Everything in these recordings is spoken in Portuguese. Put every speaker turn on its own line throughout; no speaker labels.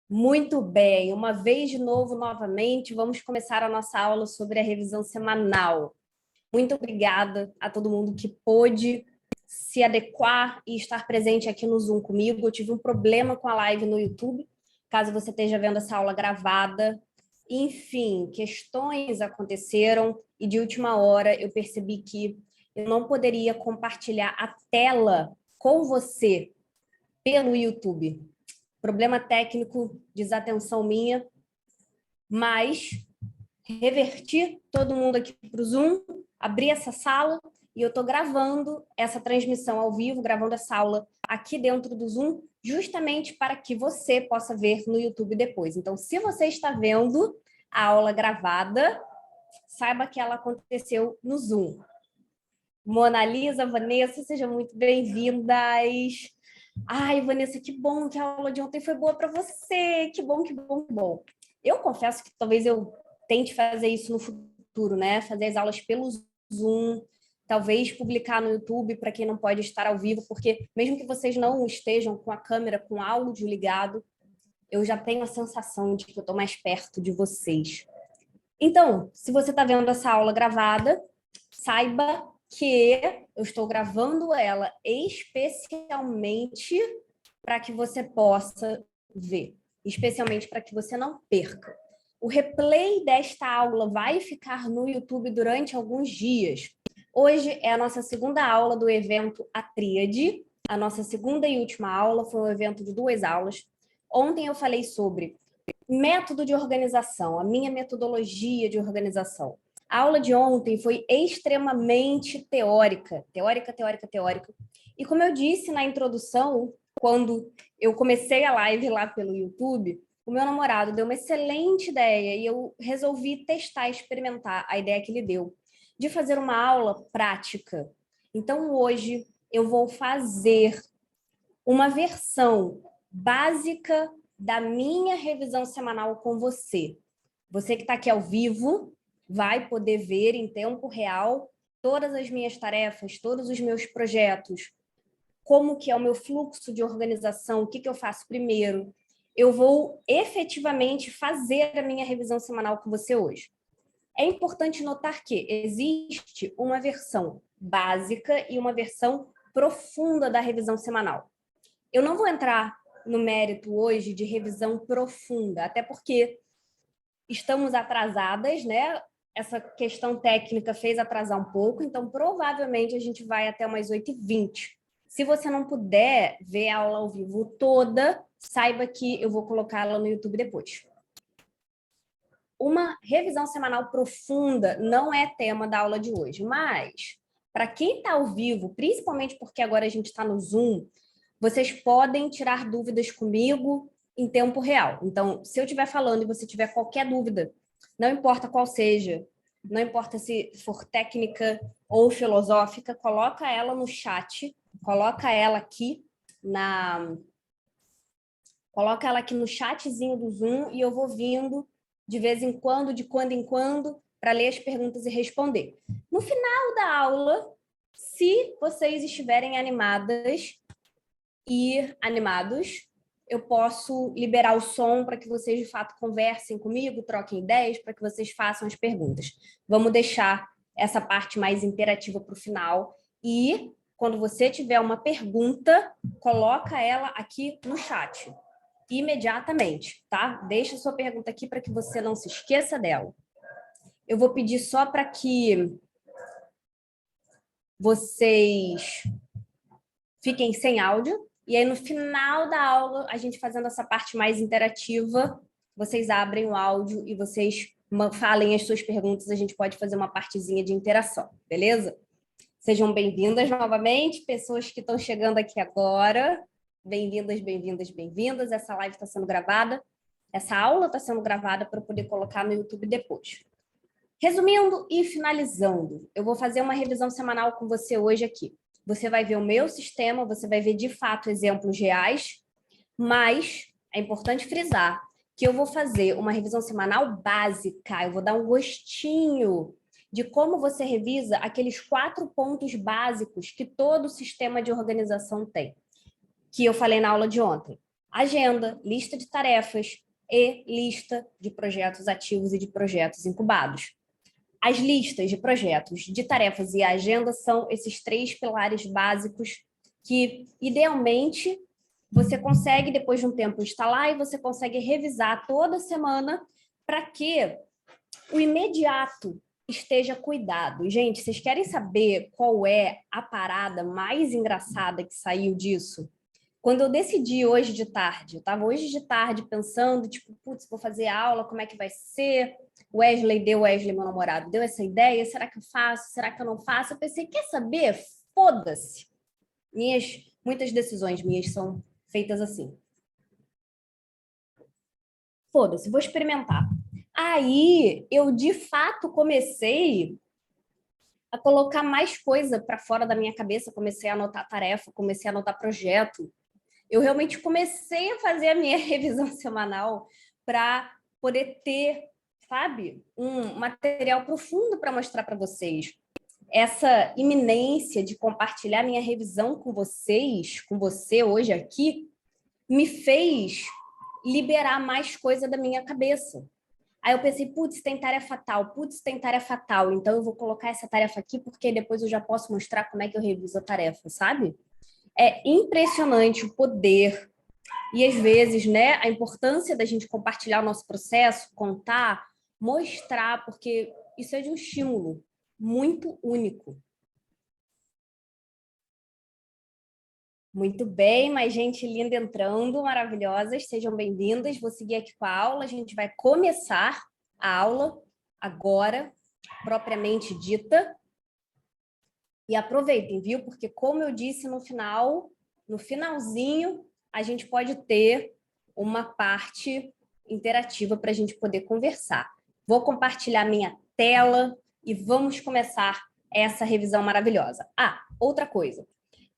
Muito bem, uma vez de novo, novamente, vamos começar a nossa aula sobre a revisão semanal. Muito obrigada a todo mundo que pôde se adequar e estar presente aqui no Zoom comigo. Eu tive um problema com a live no YouTube, caso você esteja vendo essa aula gravada. Enfim, questões aconteceram e de última hora eu percebi que eu não poderia compartilhar a tela com você pelo YouTube. Problema técnico, desatenção minha, mas reverti todo mundo aqui para o Zoom, abri essa sala e eu estou gravando essa transmissão ao vivo, gravando essa aula aqui dentro do Zoom, justamente para que você possa ver no YouTube depois. Então, se você está vendo a aula gravada, saiba que ela aconteceu no Zoom. Mona Lisa, Vanessa, sejam muito bem-vindas. Ai, Vanessa, que bom que a aula de ontem foi boa para você. Que bom, que bom, que bom. Eu confesso que talvez eu tente fazer isso no futuro, né? Fazer as aulas pelo Zoom, talvez publicar no YouTube para quem não pode estar ao vivo, porque mesmo que vocês não estejam com a câmera, com o áudio ligado, eu já tenho a sensação de que eu estou mais perto de vocês. Então, se você está vendo essa aula gravada, saiba que eu estou gravando ela especialmente para que você possa ver, especialmente para que você não perca. O replay desta aula vai ficar no YouTube durante alguns dias. Hoje é a nossa segunda aula do evento A Tríade. A nossa segunda e última aula foi um evento de 2 aulas. Ontem eu falei sobre método de organização, a minha metodologia de organização. A aula de ontem foi extremamente teórica. E como eu disse na introdução, quando eu comecei a live lá pelo YouTube, o meu namorado deu uma excelente ideia e eu resolvi testar, experimentar a ideia que ele deu, de fazer uma aula prática. Então, hoje, eu vou fazer uma versão básica da minha revisão semanal com você. Você que está aqui ao vivo vai poder ver em tempo real todas as minhas tarefas, todos os meus projetos, como que é o meu fluxo de organização, o que eu faço primeiro. Eu vou efetivamente fazer a minha revisão semanal com você hoje. É importante notar que existe uma versão básica e uma versão profunda da revisão semanal. Eu não vou entrar no mérito hoje de revisão profunda, até porque estamos atrasadas, né? Essa questão técnica fez atrasar um pouco, então provavelmente a gente vai até umas 8h20. Se você não puder ver a aula ao vivo toda, saiba que eu vou colocá-la no YouTube depois. Uma revisão semanal profunda não é tema da aula de hoje, mas para quem está ao vivo, principalmente porque agora a gente está no Zoom, vocês podem tirar dúvidas comigo em tempo real. Então, se eu estiver falando e você tiver qualquer dúvida, não importa qual seja, não importa se for técnica ou filosófica, coloca ela no chat, coloca ela aqui no chatzinho do Zoom e eu vou vindo de vez em quando, de quando em quando, para ler as perguntas e responder. No final da aula, se vocês estiverem animadas e animados, eu posso liberar o som para que vocês, de fato, conversem comigo, troquem ideias, para que vocês façam as perguntas. Vamos deixar essa parte mais interativa para o final. E, quando você tiver uma pergunta, coloca ela aqui no chat, imediatamente, tá? Deixa a sua pergunta aqui para que você não se esqueça dela. Eu vou pedir só para que vocês fiquem sem áudio, e aí no final da aula, a gente fazendo essa parte mais interativa, vocês abrem o áudio e vocês falem as suas perguntas, a gente pode fazer uma partezinha de interação, beleza? Sejam bem-vindas novamente, pessoas que estão chegando aqui agora. Bem-vindas, bem-vindas, bem-vindas. Essa live está sendo gravada, essa aula está sendo gravada para eu poder colocar no YouTube depois. Resumindo e finalizando, eu vou fazer uma revisão semanal com você hoje aqui. Você vai ver o meu sistema, você vai ver de fato exemplos reais, mas é importante frisar que eu vou fazer uma revisão semanal básica, eu vou dar um gostinho de como você revisa aqueles 4 pontos básicos que todo sistema de organização tem, que eu falei na aula de ontem. agenda, lista de tarefas e lista de projetos ativos e de projetos incubados. As listas de projetos, de tarefas e a agenda são esses 3 pilares básicos que, idealmente, você consegue, depois de um tempo, instalar e você consegue revisar toda semana para que o imediato esteja cuidado. Gente, vocês querem saber qual é a parada mais engraçada que saiu disso? Quando eu decidi hoje de tarde, eu estava hoje de tarde pensando, tipo, putz, vou fazer aula, como é que vai ser? Wesley, meu namorado, deu essa ideia, será que eu faço? Será que eu não faço? Eu pensei, quer saber? Foda-se. Muitas decisões minhas são feitas assim. Foda-se, vou experimentar. Aí, eu de fato comecei a colocar mais coisa para fora da minha cabeça, comecei a anotar tarefa, comecei a anotar projeto. Eu realmente comecei a fazer a minha revisão semanal para poder ter, sabe, um material profundo para mostrar para vocês. Essa iminência de compartilhar minha revisão com vocês, com você hoje aqui, me fez liberar mais coisa da minha cabeça. Aí eu pensei, putz, tem tarefa tal, putz, tem tarefa tal, então eu vou colocar essa tarefa aqui porque depois eu já posso mostrar como é que eu reviso a tarefa, sabe? É impressionante o poder e, às vezes, né, a importância da gente compartilhar o nosso processo, contar, mostrar, porque isso é de um estímulo muito único. Muito bem, mais gente linda entrando, maravilhosas, sejam bem-vindas. Vou seguir aqui com a aula, a gente vai começar a aula agora, propriamente dita. E aproveitem, viu? Porque, como eu disse no final, no finalzinho, a gente pode ter uma parte interativa para a gente poder conversar. Vou compartilhar minha tela e vamos começar essa revisão maravilhosa. Ah, outra coisa.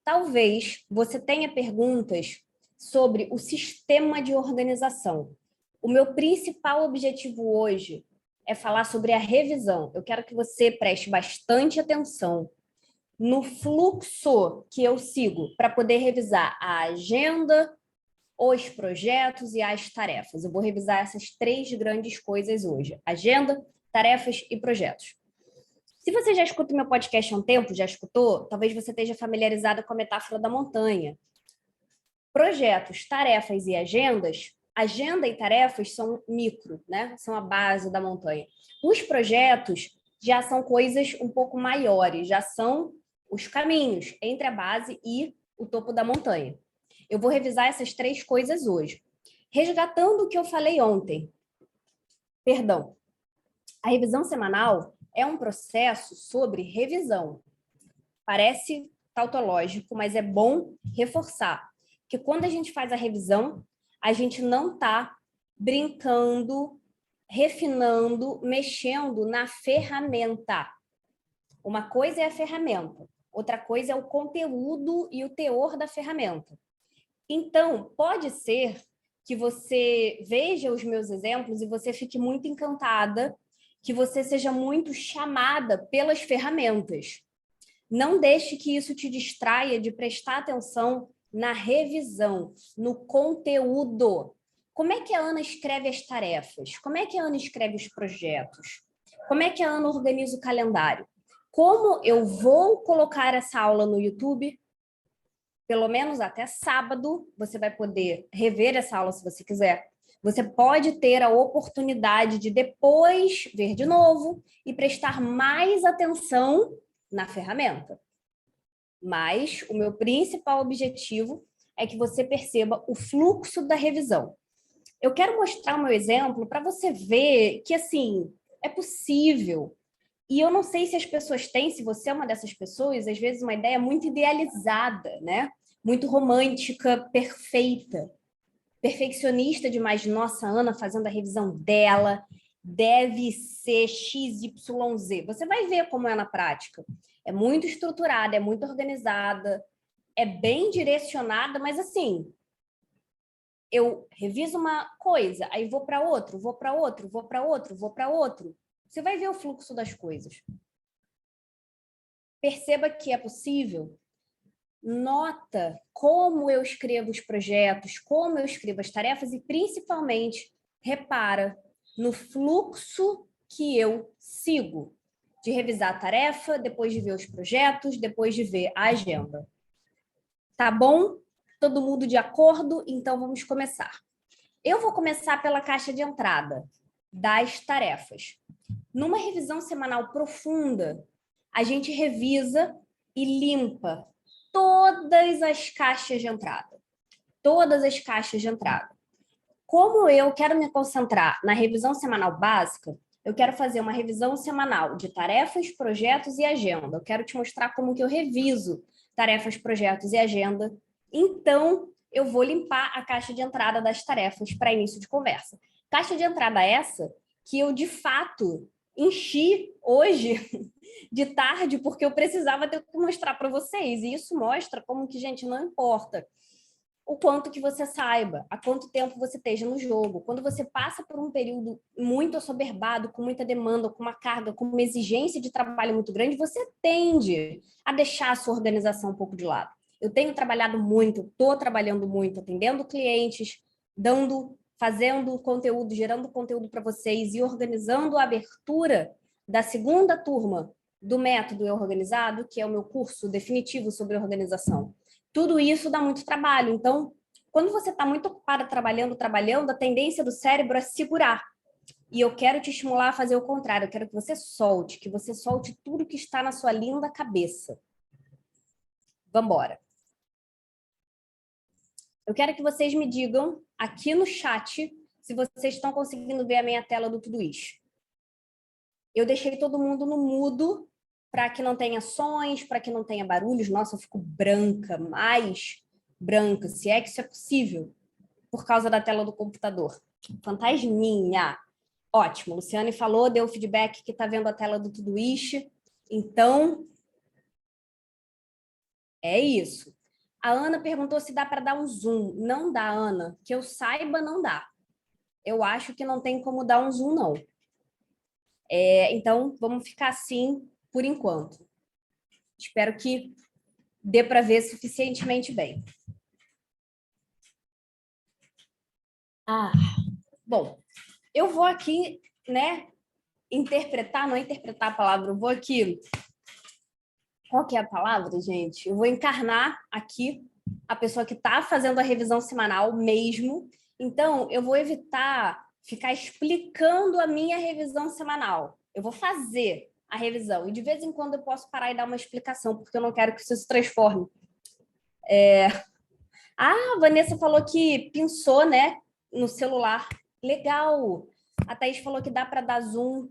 Talvez você tenha perguntas sobre o sistema de organização. O meu principal objetivo hoje é falar sobre a revisão. Eu quero que você preste bastante atenção no fluxo que eu sigo para poder revisar a agenda, os projetos e as tarefas. Eu vou revisar essas 3 grandes coisas hoje: agenda, tarefas e projetos. Se você já escuta o meu podcast há um tempo, já escutou, talvez você esteja familiarizada com a metáfora da montanha. Projetos, tarefas e agendas, agenda e tarefas são micro, né? São a base da montanha. Os projetos já são coisas um pouco maiores, já são os caminhos entre a base e o topo da montanha. Eu vou revisar essas 3 coisas hoje. Resgatando o que eu falei ontem. Perdão. A revisão semanal é um processo sobre revisão. Parece tautológico, mas é bom reforçar que quando a gente faz a revisão, a gente não está brincando, refinando, mexendo na ferramenta. Uma coisa é a ferramenta, outra coisa é o conteúdo e o teor da ferramenta. Então, pode ser que você veja os meus exemplos e você fique muito encantada, que você seja muito chamada pelas ferramentas. Não deixe que isso te distraia de prestar atenção na revisão, no conteúdo. Como é que a Ana escreve as tarefas? Como é que a Ana escreve os projetos? Como é que a Ana organiza o calendário? Como eu vou colocar essa aula no YouTube? Pelo menos até sábado, você vai poder rever essa aula se você quiser. Você pode ter a oportunidade de depois ver de novo e prestar mais atenção na ferramenta. Mas o meu principal objetivo é que você perceba o fluxo da revisão. Eu quero mostrar o meu exemplo para você ver que, assim, é possível. E eu não sei se as pessoas têm, se você é uma dessas pessoas, às vezes uma ideia muito idealizada, né? Muito romântica, perfeita. Perfeccionista demais. Nossa, Ana fazendo a revisão dela deve ser XYZ. Você vai ver como é na prática. É muito estruturada, é muito organizada, é bem direcionada, mas assim, eu reviso uma coisa, aí vou para outro, vou para outro, vou para outro, vou para outro. Você vai ver o fluxo das coisas. Perceba que é possível nota como eu escrevo os projetos, como eu escrevo as tarefas e, principalmente, repara no fluxo que eu sigo, de revisar a tarefa, depois de ver os projetos, depois de ver a agenda. Tá bom? Todo mundo de acordo? Então, vamos começar. Eu vou começar pela caixa de entrada das tarefas. Numa revisão semanal profunda, a gente revisa e limpa todas as caixas de entrada. Todas as caixas de entrada. Como eu quero me concentrar na revisão semanal básica, eu quero fazer uma revisão semanal de tarefas, projetos e agenda. Eu quero te mostrar como que eu reviso tarefas, projetos e agenda. Então, eu vou limpar a caixa de entrada das tarefas para início de conversa. Caixa de entrada essa que eu, de fato, enchi hoje de tarde, porque eu precisava ter que mostrar para vocês. E isso mostra como que, gente, não importa o quanto que você saiba, há quanto tempo você esteja no jogo. Quando você passa por um período muito assoberbado, com muita demanda, com uma carga, com uma exigência de trabalho muito grande, você tende a deixar a sua organização um pouco de lado. Eu tenho trabalhado muito, estou trabalhando muito, atendendo clientes, fazendo conteúdo, gerando conteúdo para vocês e organizando a abertura da segunda turma do Método Eu Organizado, que é o meu curso definitivo sobre organização. Tudo isso dá muito trabalho. Então, quando você está muito ocupada trabalhando, a tendência do cérebro é segurar. E eu quero te estimular a fazer o contrário. Eu quero que você solte tudo que está na sua linda cabeça. Vamos embora. Eu quero que vocês me digam aqui no chat se vocês estão conseguindo ver a minha tela do Todoist. Eu deixei todo mundo no mudo para que não tenha sons, para que não tenha barulhos. Nossa, eu fico branca, mais branca, se é que isso é possível, por causa da tela do computador. Fantasminha. Ótimo, Luciane falou, deu feedback que está vendo a tela do Todoist. Então, é isso. A Ana perguntou se dá para dar um zoom. Não dá, Ana. Que eu saiba, não dá. Eu acho que não tem como dar um zoom, não. Então, vamos ficar assim por enquanto. Espero que dê para ver suficientemente bem. Bom, eu vou aqui, né, interpretar, não é interpretar a palavra, eu vou aqui... Qual que é a palavra, gente? Eu vou encarnar aqui a pessoa que está fazendo a revisão semanal mesmo. Então, eu vou evitar ficar explicando a minha revisão semanal. Eu vou fazer a revisão. E de vez em quando eu posso parar e dar uma explicação, porque eu não quero que isso se transforme. A Vanessa falou que pensou, né, no celular. Legal. A Thaís falou que dá para dar zoom.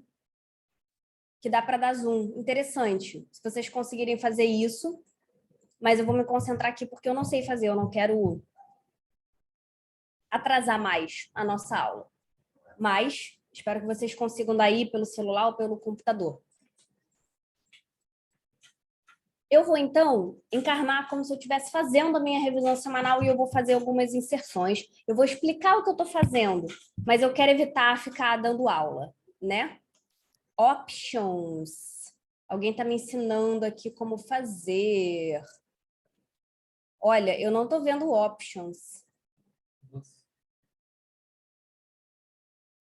Interessante. Se vocês conseguirem fazer isso, mas eu vou me concentrar aqui porque eu não sei fazer, eu não quero atrasar mais a nossa aula. Mas espero que vocês consigam daí pelo celular ou pelo computador. Eu vou, então, encarnar como se eu estivesse fazendo a minha revisão semanal e eu vou fazer algumas inserções. Eu vou explicar o que eu estou fazendo, mas eu quero evitar ficar dando aula, né? Options. Alguém está me ensinando aqui como fazer. Olha, eu não estou vendo options.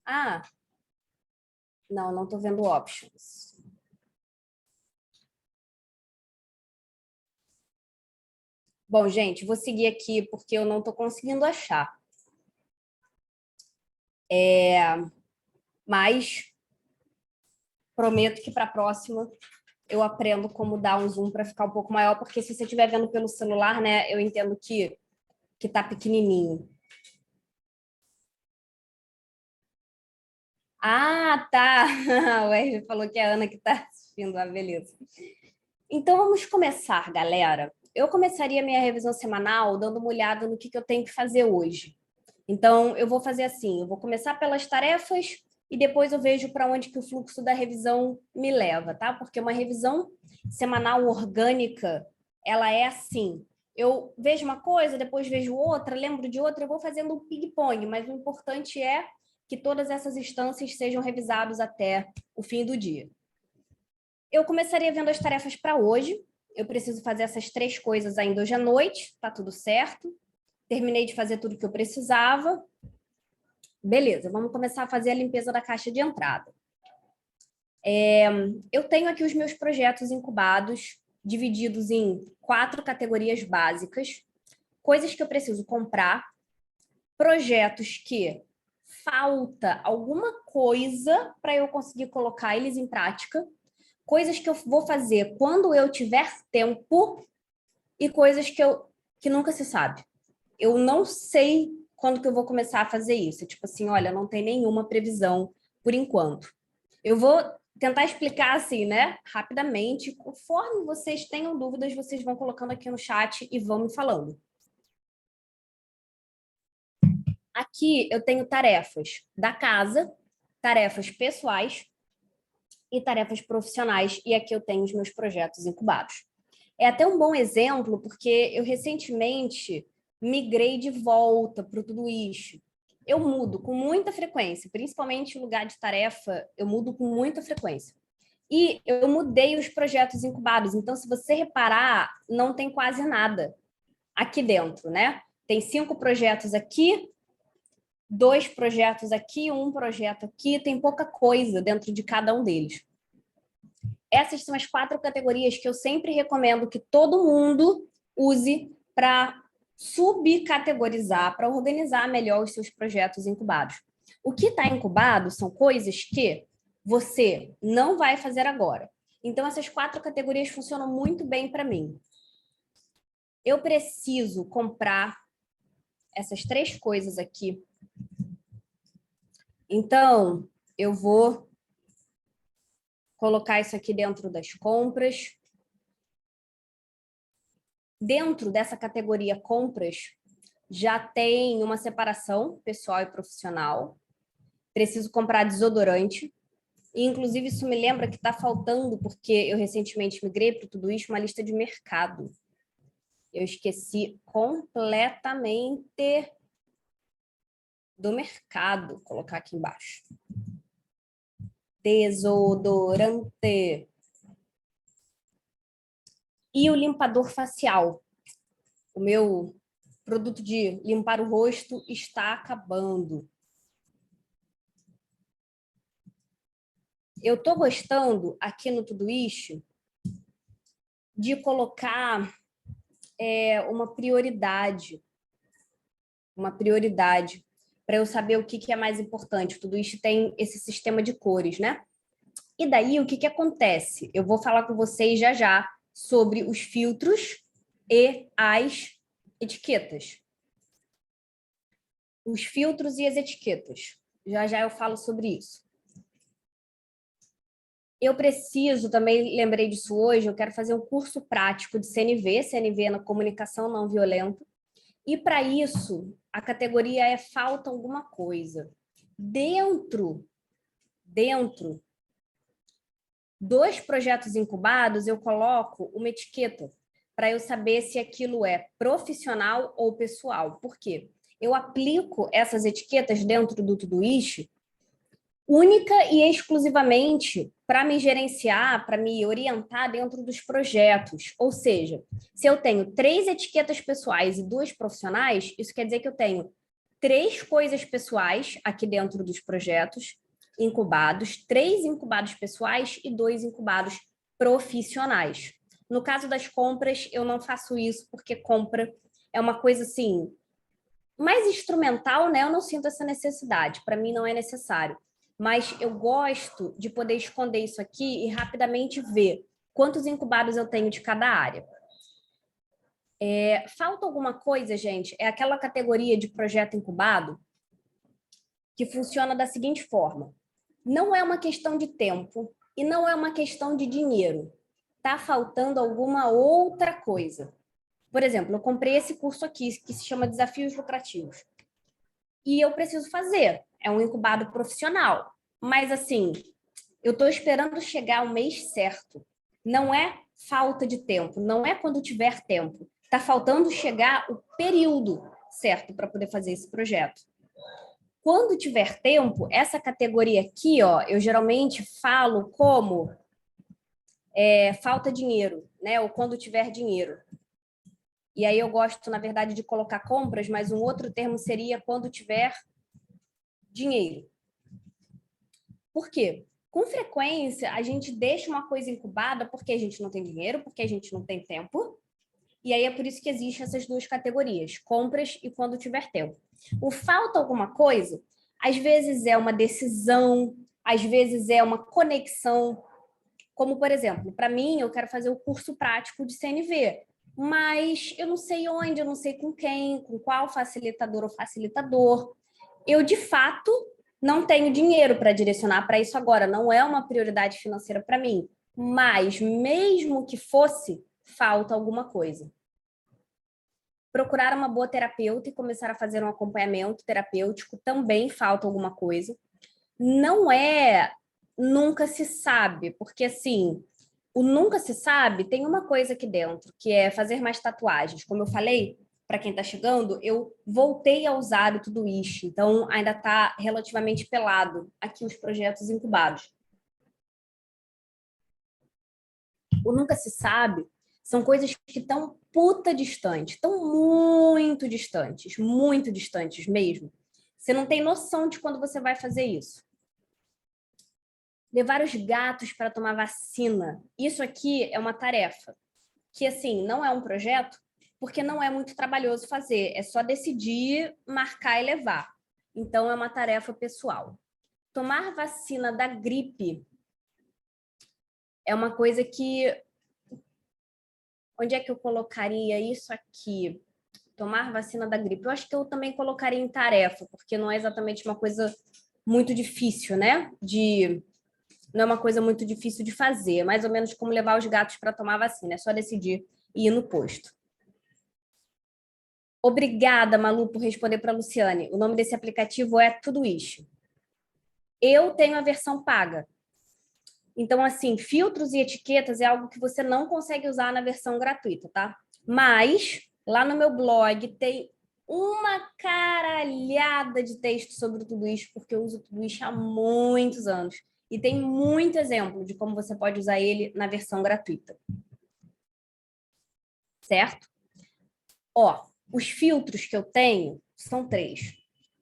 Ah, não estou vendo options. Bom, gente, vou seguir aqui porque eu não estou conseguindo achar. Mas prometo que para a próxima eu aprendo como dar um zoom para ficar um pouco maior, porque se você estiver vendo pelo celular, né, eu entendo que está pequenininho. Ah, tá. O Wesley falou que é a Ana que está assistindo. Ah, beleza. Então, vamos começar, galera. Eu começaria minha revisão semanal dando uma olhada no que eu tenho que fazer hoje. Então, eu vou fazer assim, eu vou começar pelas tarefas e depois eu vejo para onde que o fluxo da revisão me leva, tá? Porque uma revisão semanal orgânica, ela é assim, eu vejo uma coisa, depois vejo outra, lembro de outra, eu vou fazendo um ping-pong, mas o importante é que todas essas instâncias sejam revisadas até o fim do dia. Eu começaria vendo as tarefas para hoje, eu preciso fazer essas 3 coisas ainda hoje à noite, tá tudo certo. Terminei de fazer tudo que eu precisava. Beleza, vamos começar a fazer a limpeza da caixa de entrada. Eu tenho aqui os meus projetos incubados, divididos em 4 categorias básicas. Coisas que eu preciso comprar, projetos que falta alguma coisa para eu conseguir colocar eles em prática, coisas que eu vou fazer quando eu tiver tempo e coisas que nunca se sabe. Eu não sei quando que eu vou começar a fazer isso. Tipo assim, olha, não tem nenhuma previsão por enquanto. Eu vou tentar explicar assim, né, rapidamente. Conforme vocês tenham dúvidas, vocês vão colocando aqui no chat e vão me falando. Aqui eu tenho tarefas da casa, tarefas pessoais e tarefas profissionais, e aqui eu tenho os meus projetos incubados. É até um bom exemplo, porque eu recentemente migrei de volta para o Todoist. Eu mudo com muita frequência, principalmente o lugar de tarefa, eu mudo com muita frequência. E eu mudei os projetos incubados, então se você reparar, não tem quase nada aqui dentro, né? Tem 5 projetos aqui, 2 projetos aqui, 1 projeto aqui, tem pouca coisa dentro de cada um deles. Essas são as 4 categorias que eu sempre recomendo que todo mundo use para subcategorizar, para organizar melhor os seus projetos incubados. O que está incubado são coisas que você não vai fazer agora. Então, essas 4 categorias funcionam muito bem para mim. Eu preciso comprar essas 3 coisas aqui. Então, eu vou colocar isso aqui dentro das compras. Dentro dessa categoria compras, já tem uma separação pessoal e profissional. Preciso comprar desodorante. E, inclusive, isso me lembra que está faltando, porque eu recentemente migrei para tudo isso, uma lista de mercado. Eu esqueci completamente do mercado. Vou colocar aqui embaixo. Desodorante. E o limpador facial. O meu produto de limpar o rosto está acabando. Eu estou gostando aqui no Todoist de colocar uma prioridade para eu saber o que é mais importante. O Todoist tem esse sistema de cores, né? E daí, o que acontece? Eu vou falar com vocês já sobre os filtros e as etiquetas. Os filtros e as etiquetas. Já eu falo sobre isso. Eu preciso, também lembrei disso hoje, eu quero fazer um curso prático de CNV na comunicação não violenta. E para isso, a categoria é falta alguma coisa. Dentro dos projetos incubados, eu coloco uma etiqueta para eu saber se aquilo é profissional ou pessoal. Por quê? Eu aplico essas etiquetas dentro do Todoist única e exclusivamente para me gerenciar, para me orientar dentro dos projetos. Ou seja, se eu tenho 3 etiquetas pessoais e 2 profissionais, isso quer dizer que eu tenho 3 coisas pessoais aqui dentro dos projetos incubados, 3 incubados pessoais e 2 incubados profissionais. No caso das compras, eu não faço isso porque compra é uma coisa assim mais instrumental, né? Eu não sinto essa necessidade, para mim não é necessário. Mas eu gosto de poder esconder isso aqui e rapidamente ver quantos incubados eu tenho de cada área. Falta alguma coisa, gente? É aquela categoria de projeto incubado que funciona da seguinte forma. Não é uma questão de tempo e não é uma questão de dinheiro. Está faltando alguma outra coisa. Por exemplo, eu comprei esse curso aqui, que se chama Desafios Lucrativos. E eu preciso fazer. É um incubado profissional. Mas, assim, eu estou esperando chegar o mês certo. Não é falta de tempo, não é quando tiver tempo. Está faltando chegar o período certo para poder fazer esse projeto. Quando tiver tempo, essa categoria aqui, ó, eu geralmente falo como falta dinheiro, né? Ou quando tiver dinheiro. E aí eu gosto, na verdade, de colocar compras, mas um outro termo seria quando tiver dinheiro. Por quê? Com frequência, a gente deixa uma coisa incubada porque a gente não tem dinheiro, porque a gente não tem tempo. E aí é por isso que existem essas duas categorias, compras e quando tiver tempo. O falta alguma coisa, às vezes é uma decisão, às vezes é uma conexão. Como, por exemplo, para mim, eu quero fazer o curso prático de CNV, mas eu não sei onde, eu não sei com quem, com qual facilitador ou facilitador. Eu, de fato, não tenho dinheiro para direcionar para isso agora, não é uma prioridade financeira para mim. Mas, mesmo que fosse, falta alguma coisa. Procurar uma boa terapeuta e começar a fazer um acompanhamento terapêutico também falta alguma coisa. Não é nunca se sabe, porque assim, o nunca se sabe tem uma coisa aqui dentro, que é fazer mais tatuagens. Como eu falei, para quem está chegando, eu voltei a usar o Todoist, então ainda está relativamente pelado aqui os projetos incubados. O nunca se sabe são coisas que estão puta distante, estão muito distantes mesmo. Você não tem noção de quando você vai fazer isso. Levar os gatos para tomar vacina. Isso aqui é uma tarefa que, assim, não é um projeto, porque não é muito trabalhoso fazer. É só decidir, marcar e levar. Então, é uma tarefa pessoal. Tomar vacina da gripe é uma coisa que... Onde é que eu colocaria isso aqui? Tomar vacina da gripe. Eu acho que eu também colocaria em tarefa, porque não é exatamente uma coisa muito difícil, né? Não é uma coisa muito difícil de fazer, é mais ou menos como levar os gatos para tomar vacina, é só decidir e ir no posto. Obrigada, Malu, por responder para a Luciane. O nome desse aplicativo é Todoist. Eu tenho a versão paga. Então, assim, filtros e etiquetas é algo que você não consegue usar na versão gratuita, tá? Mas, lá no meu blog tem uma caralhada de texto sobre o Todoist, porque eu uso o Todoist há muitos anos. E tem muito exemplo de como você pode usar ele na versão gratuita. Certo? Ó, os filtros que eu tenho são 3.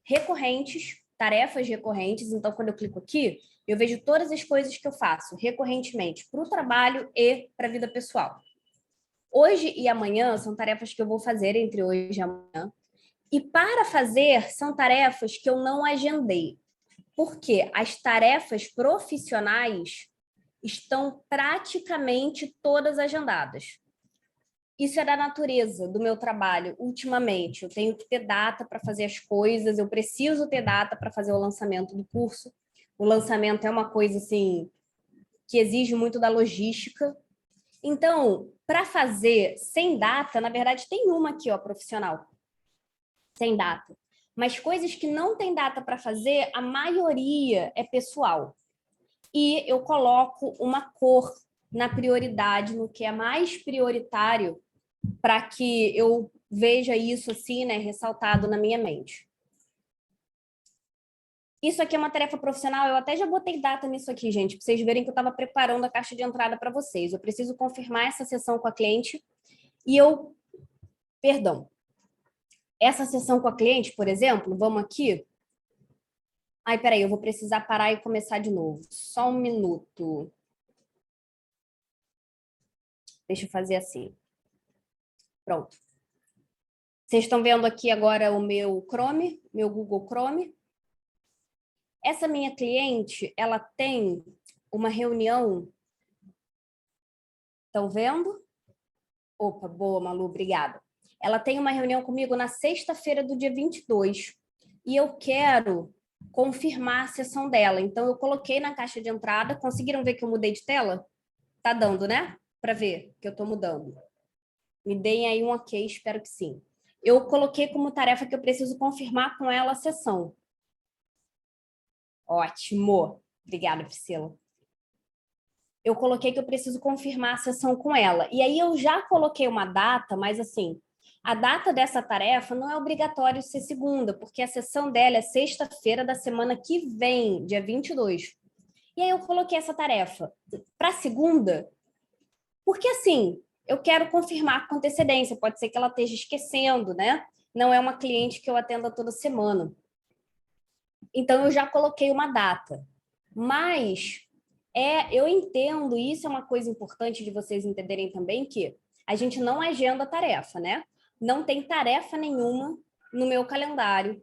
Recorrentes, tarefas recorrentes. Então, quando eu clico aqui, eu vejo todas as coisas que eu faço recorrentemente para o trabalho e para a vida pessoal. Hoje e amanhã são tarefas que eu vou fazer entre hoje e amanhã. E para fazer, são tarefas que eu não agendei. Porque as tarefas profissionais estão praticamente todas agendadas. Isso é da natureza do meu trabalho ultimamente. Eu tenho que ter data para fazer as coisas, eu preciso ter data para fazer o lançamento do curso. O lançamento é uma coisa assim que exige muito da logística. Então, para fazer sem data, na verdade tem uma aqui, ó, profissional. Sem data. Mas coisas que não tem data para fazer, a maioria é pessoal. E eu coloco uma cor na prioridade, no que é mais prioritário, para que eu veja isso assim, né, ressaltado na minha mente. Isso aqui é uma tarefa profissional, eu até já botei data nisso aqui, gente, para vocês verem que eu estava preparando a caixa de entrada para vocês. Eu preciso confirmar essa sessão com a cliente e perdão, essa sessão com a cliente, por exemplo, vamos aqui. Ai, peraí, eu vou precisar parar e começar de novo. Só um minuto. Deixa eu fazer assim. Pronto. Vocês estão vendo aqui agora o meu Chrome, meu Google Chrome. Essa minha cliente, ela tem uma reunião. Estão vendo? Opa, boa, Malu, obrigada. Ela tem uma reunião comigo na sexta-feira do dia 22. E eu quero confirmar a sessão dela. Então, eu coloquei na caixa de entrada. Conseguiram ver que eu mudei de tela? Tá dando, né? Para ver que eu estou mudando. Me deem aí um ok, espero que sim. Eu coloquei como tarefa que eu preciso confirmar com ela a sessão. Ótimo. Obrigada, Priscila. Eu coloquei que eu preciso confirmar a sessão com ela. E aí eu já coloquei uma data, mas assim, a data dessa tarefa não é obrigatório ser segunda, porque a sessão dela é sexta-feira da semana que vem, dia 22. E aí eu coloquei essa tarefa para segunda, Porque, assim, eu quero confirmar com antecedência, pode ser que ela esteja esquecendo, né? Não é uma cliente que eu atenda toda semana. Então, eu já coloquei uma data. Mas eu entendo, e isso é uma coisa importante de vocês entenderem também, que a gente não agenda tarefa, né? Não tem tarefa nenhuma no meu calendário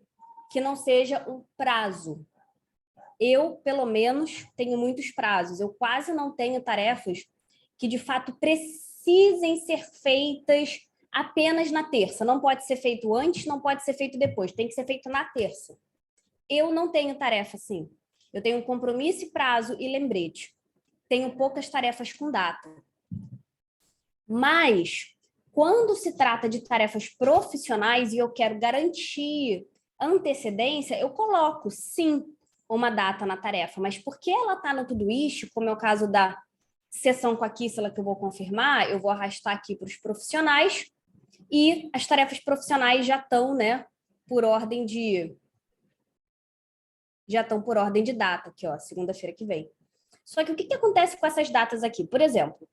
que não seja um prazo. Eu, pelo menos, tenho muitos prazos. Eu quase não tenho tarefas que, de fato, precisem ser feitas apenas na terça. Não pode ser feito antes, não pode ser feito depois. Tem que ser feito na terça. Eu não tenho tarefa assim. Eu tenho compromisso, prazo e lembrete. Tenho poucas tarefas com data. Mas, quando se trata de tarefas profissionais e eu quero garantir antecedência, eu coloco, sim, uma data na tarefa. Mas porque ela está no Todoist, como é o caso da sessão com a Kissela que eu vou confirmar, eu vou arrastar aqui para os profissionais e as tarefas profissionais já estão, né, por ordem de data aqui, ó, segunda-feira que vem. Só que o que acontece com essas datas aqui? Por exemplo,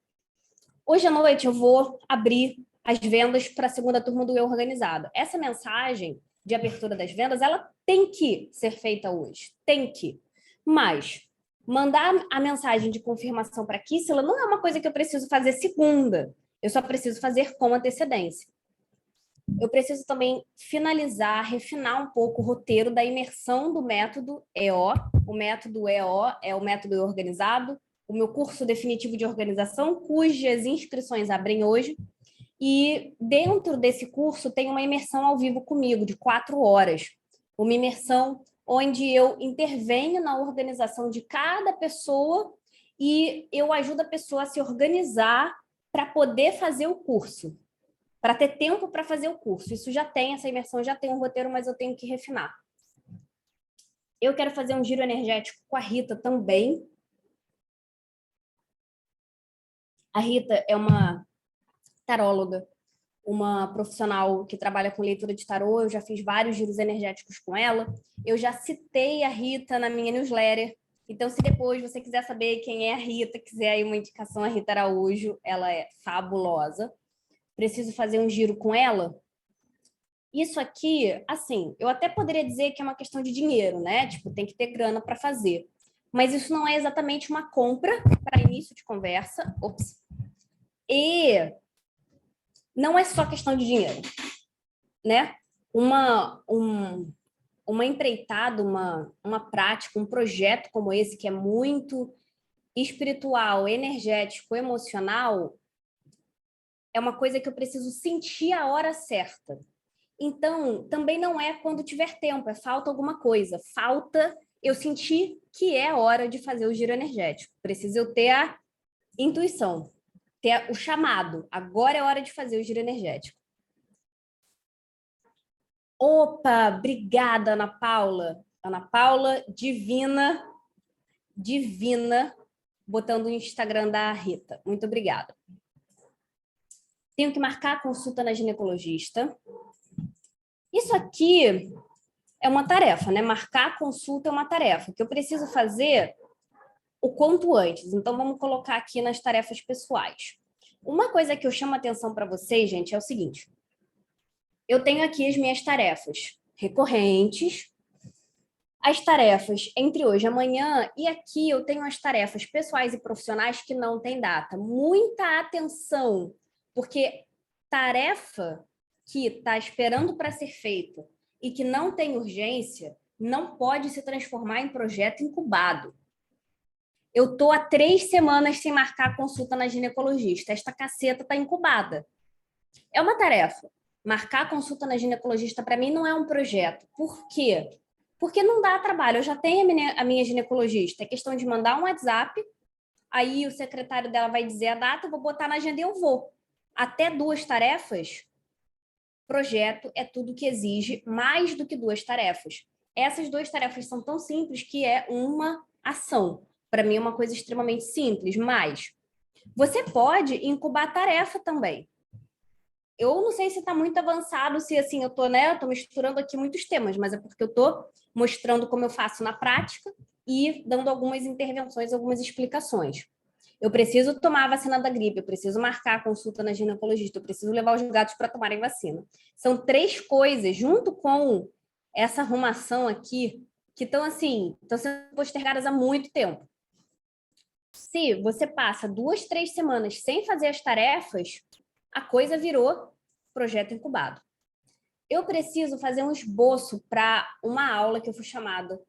hoje à noite eu vou abrir as vendas para a segunda turma do Eu Organizado. Essa mensagem de abertura das vendas, ela tem que ser feita hoje. Tem que. Mas mandar a mensagem de confirmação para a Kissela não é uma coisa que eu preciso fazer segunda. Eu só preciso fazer com antecedência. Eu preciso também finalizar, refinar um pouco o roteiro da imersão do método EO. O método EO é o método organizado, o meu curso definitivo de organização, cujas inscrições abrem hoje. E dentro desse curso tem uma imersão ao vivo comigo, de 4 horas. Uma imersão onde eu intervenho na organização de cada pessoa e eu ajudo a pessoa a se organizar para poder fazer o curso, para ter tempo para fazer o curso. Isso já tem, essa imersão já tem um roteiro, mas eu tenho que refinar. Eu quero fazer um giro energético com a Rita também. A Rita é uma taróloga, uma profissional que trabalha com leitura de tarô. Eu já fiz vários giros energéticos com ela. Eu já citei a Rita na minha newsletter. Então, se depois você quiser saber quem é a Rita, quiser aí uma indicação, a Rita Araújo, ela é fabulosa. Preciso fazer um giro com ela. Isso aqui, assim, eu até poderia dizer que é uma questão de dinheiro, né? Tipo, tem que ter grana para fazer. Mas isso não é exatamente uma compra para início de conversa. Ops. E não é só questão de dinheiro, né? Uma empreitada, uma prática, um projeto como esse, que é muito espiritual, energético, emocional, é uma coisa que eu preciso sentir a hora certa. Então, também não é quando tiver tempo, é falta alguma coisa. Falta eu sentir que é hora de fazer o giro energético. Preciso eu ter a intuição, ter o chamado. Agora é hora de fazer o giro energético. Opa, obrigada, Ana Paula. Ana Paula, divina, botando o Instagram da Rita. Muito obrigada. Tenho que marcar a consulta na ginecologista. Isso aqui é uma tarefa, né? Marcar a consulta é uma tarefa que eu preciso fazer o quanto antes. Então, vamos colocar aqui nas tarefas pessoais. Uma coisa que eu chamo a atenção para vocês, gente, é o seguinte. Eu tenho aqui as minhas tarefas recorrentes, as tarefas entre hoje e amanhã, e aqui eu tenho as tarefas pessoais e profissionais que não têm data. Muita atenção, porque tarefa que está esperando para ser feita e que não tem urgência, não pode se transformar em projeto incubado. Eu estou há 3 semanas sem marcar a consulta na ginecologista. Esta caceta está incubada. É uma tarefa. Marcar a consulta na ginecologista, para mim, não é um projeto. Por quê? Porque não dá trabalho. Eu já tenho a minha ginecologista. É questão de mandar um WhatsApp, aí o secretário dela vai dizer a data, eu vou botar na agenda e eu vou. Até 2 tarefas, projeto é tudo que exige mais do que 2 tarefas. Essas 2 tarefas são tão simples que é uma ação. Para mim é uma coisa extremamente simples, mas você pode incubar tarefa também. Eu não sei se está muito avançado, se assim, eu estou, né? Eu tô misturando aqui muitos temas, mas é porque eu estou mostrando como eu faço na prática e dando algumas intervenções, algumas explicações. Eu preciso tomar a vacina da gripe, eu preciso marcar a consulta na ginecologista, eu preciso levar os gatos para tomarem vacina. São 3 coisas, junto com essa arrumação aqui, que estão assim, estão sendo postergadas há muito tempo. Se você passa 2, 3 semanas sem fazer as tarefas, a coisa virou projeto incubado. Eu preciso fazer um esboço para uma aula que eu fui chamada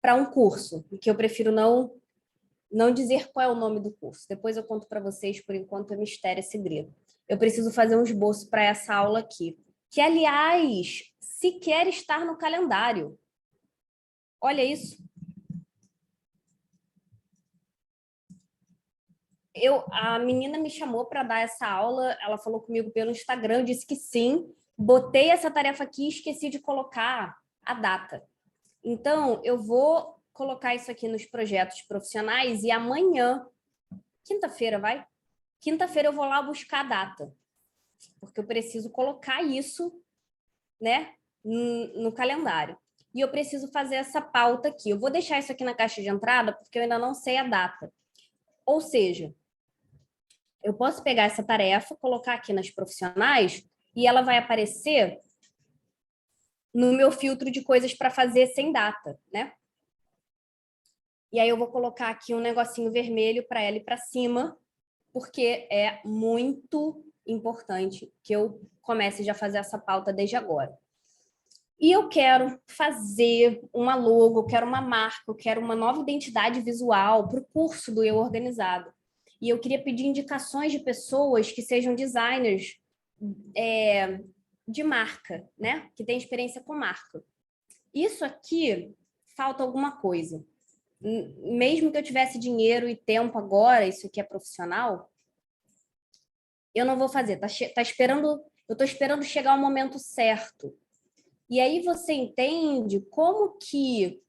para um curso, que eu prefiro não dizer qual é o nome do curso. Depois eu conto para vocês, por enquanto é mistério, é segredo. Eu preciso fazer um esboço para essa aula aqui, que, aliás, sequer está no calendário. Olha isso. A menina me chamou para dar essa aula, ela falou comigo pelo Instagram, eu disse que sim, botei essa tarefa aqui e esqueci de colocar a data. Então, eu vou colocar isso aqui nos projetos profissionais e amanhã, quinta-feira, vai? Quinta-feira eu vou lá buscar a data, porque eu preciso colocar isso, né, no calendário. E eu preciso fazer essa pauta aqui. Eu vou deixar isso aqui na caixa de entrada, porque eu ainda não sei a data. Ou seja, eu posso pegar essa tarefa, colocar aqui nas profissionais e ela vai aparecer no meu filtro de coisas para fazer sem data, né? E aí eu vou colocar aqui um negocinho vermelho para ela ir para cima, porque é muito importante que eu comece já a fazer essa pauta desde agora. E eu quero fazer uma logo, eu quero uma marca, eu quero uma nova identidade visual para o curso do Eu Organizado. E eu queria pedir indicações de pessoas que sejam designers de marca, né? Que tenham experiência com marca. Isso aqui, falta alguma coisa. Mesmo que eu tivesse dinheiro e tempo agora, isso aqui é profissional, eu não vou fazer. Eu estou esperando chegar o momento certo. E aí você entende como que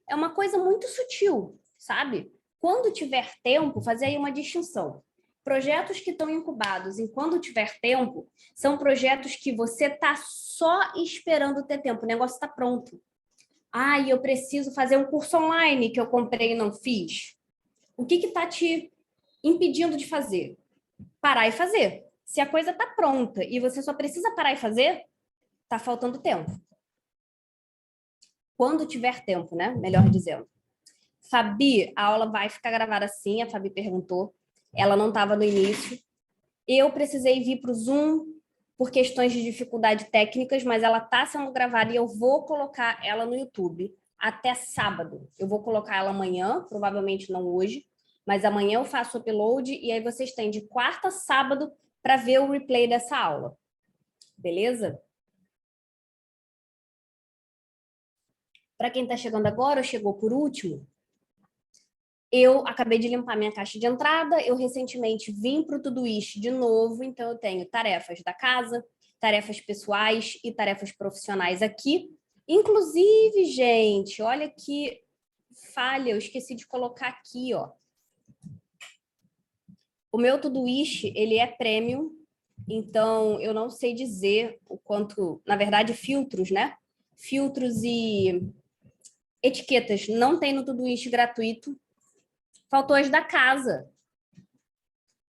é uma coisa muito sutil, sabe? Quando tiver tempo, fazer aí uma distinção. Projetos que estão incubados em quando tiver tempo são projetos que você está só esperando ter tempo, o negócio está pronto. Ah, e eu preciso fazer um curso online que eu comprei e não fiz. O que está te impedindo de fazer? Parar e fazer. Se a coisa está pronta e você só precisa parar e fazer, está faltando tempo. Quando tiver tempo, né? Melhor dizendo. Fabi, a aula vai ficar gravada sim, a Fabi perguntou. Ela não estava no início. Eu precisei vir para o Zoom por questões de dificuldade técnicas, mas ela está sendo gravada e eu vou colocar ela no YouTube até sábado. Eu vou colocar ela amanhã, provavelmente não hoje, mas amanhã eu faço o upload e aí vocês têm de quarta a sábado para ver o replay dessa aula. Beleza? Para quem está chegando agora ou chegou por último, eu acabei de limpar minha caixa de entrada, eu recentemente vim para o Todoist de novo, então eu tenho tarefas da casa, tarefas pessoais e tarefas profissionais aqui. Inclusive, gente, olha que falha, eu esqueci de colocar aqui, ó. O meu Todoist, ele é premium, então eu não sei dizer o quanto, na verdade, filtros, né? Filtros e etiquetas não tem no Todoist gratuito. Faltou as da casa.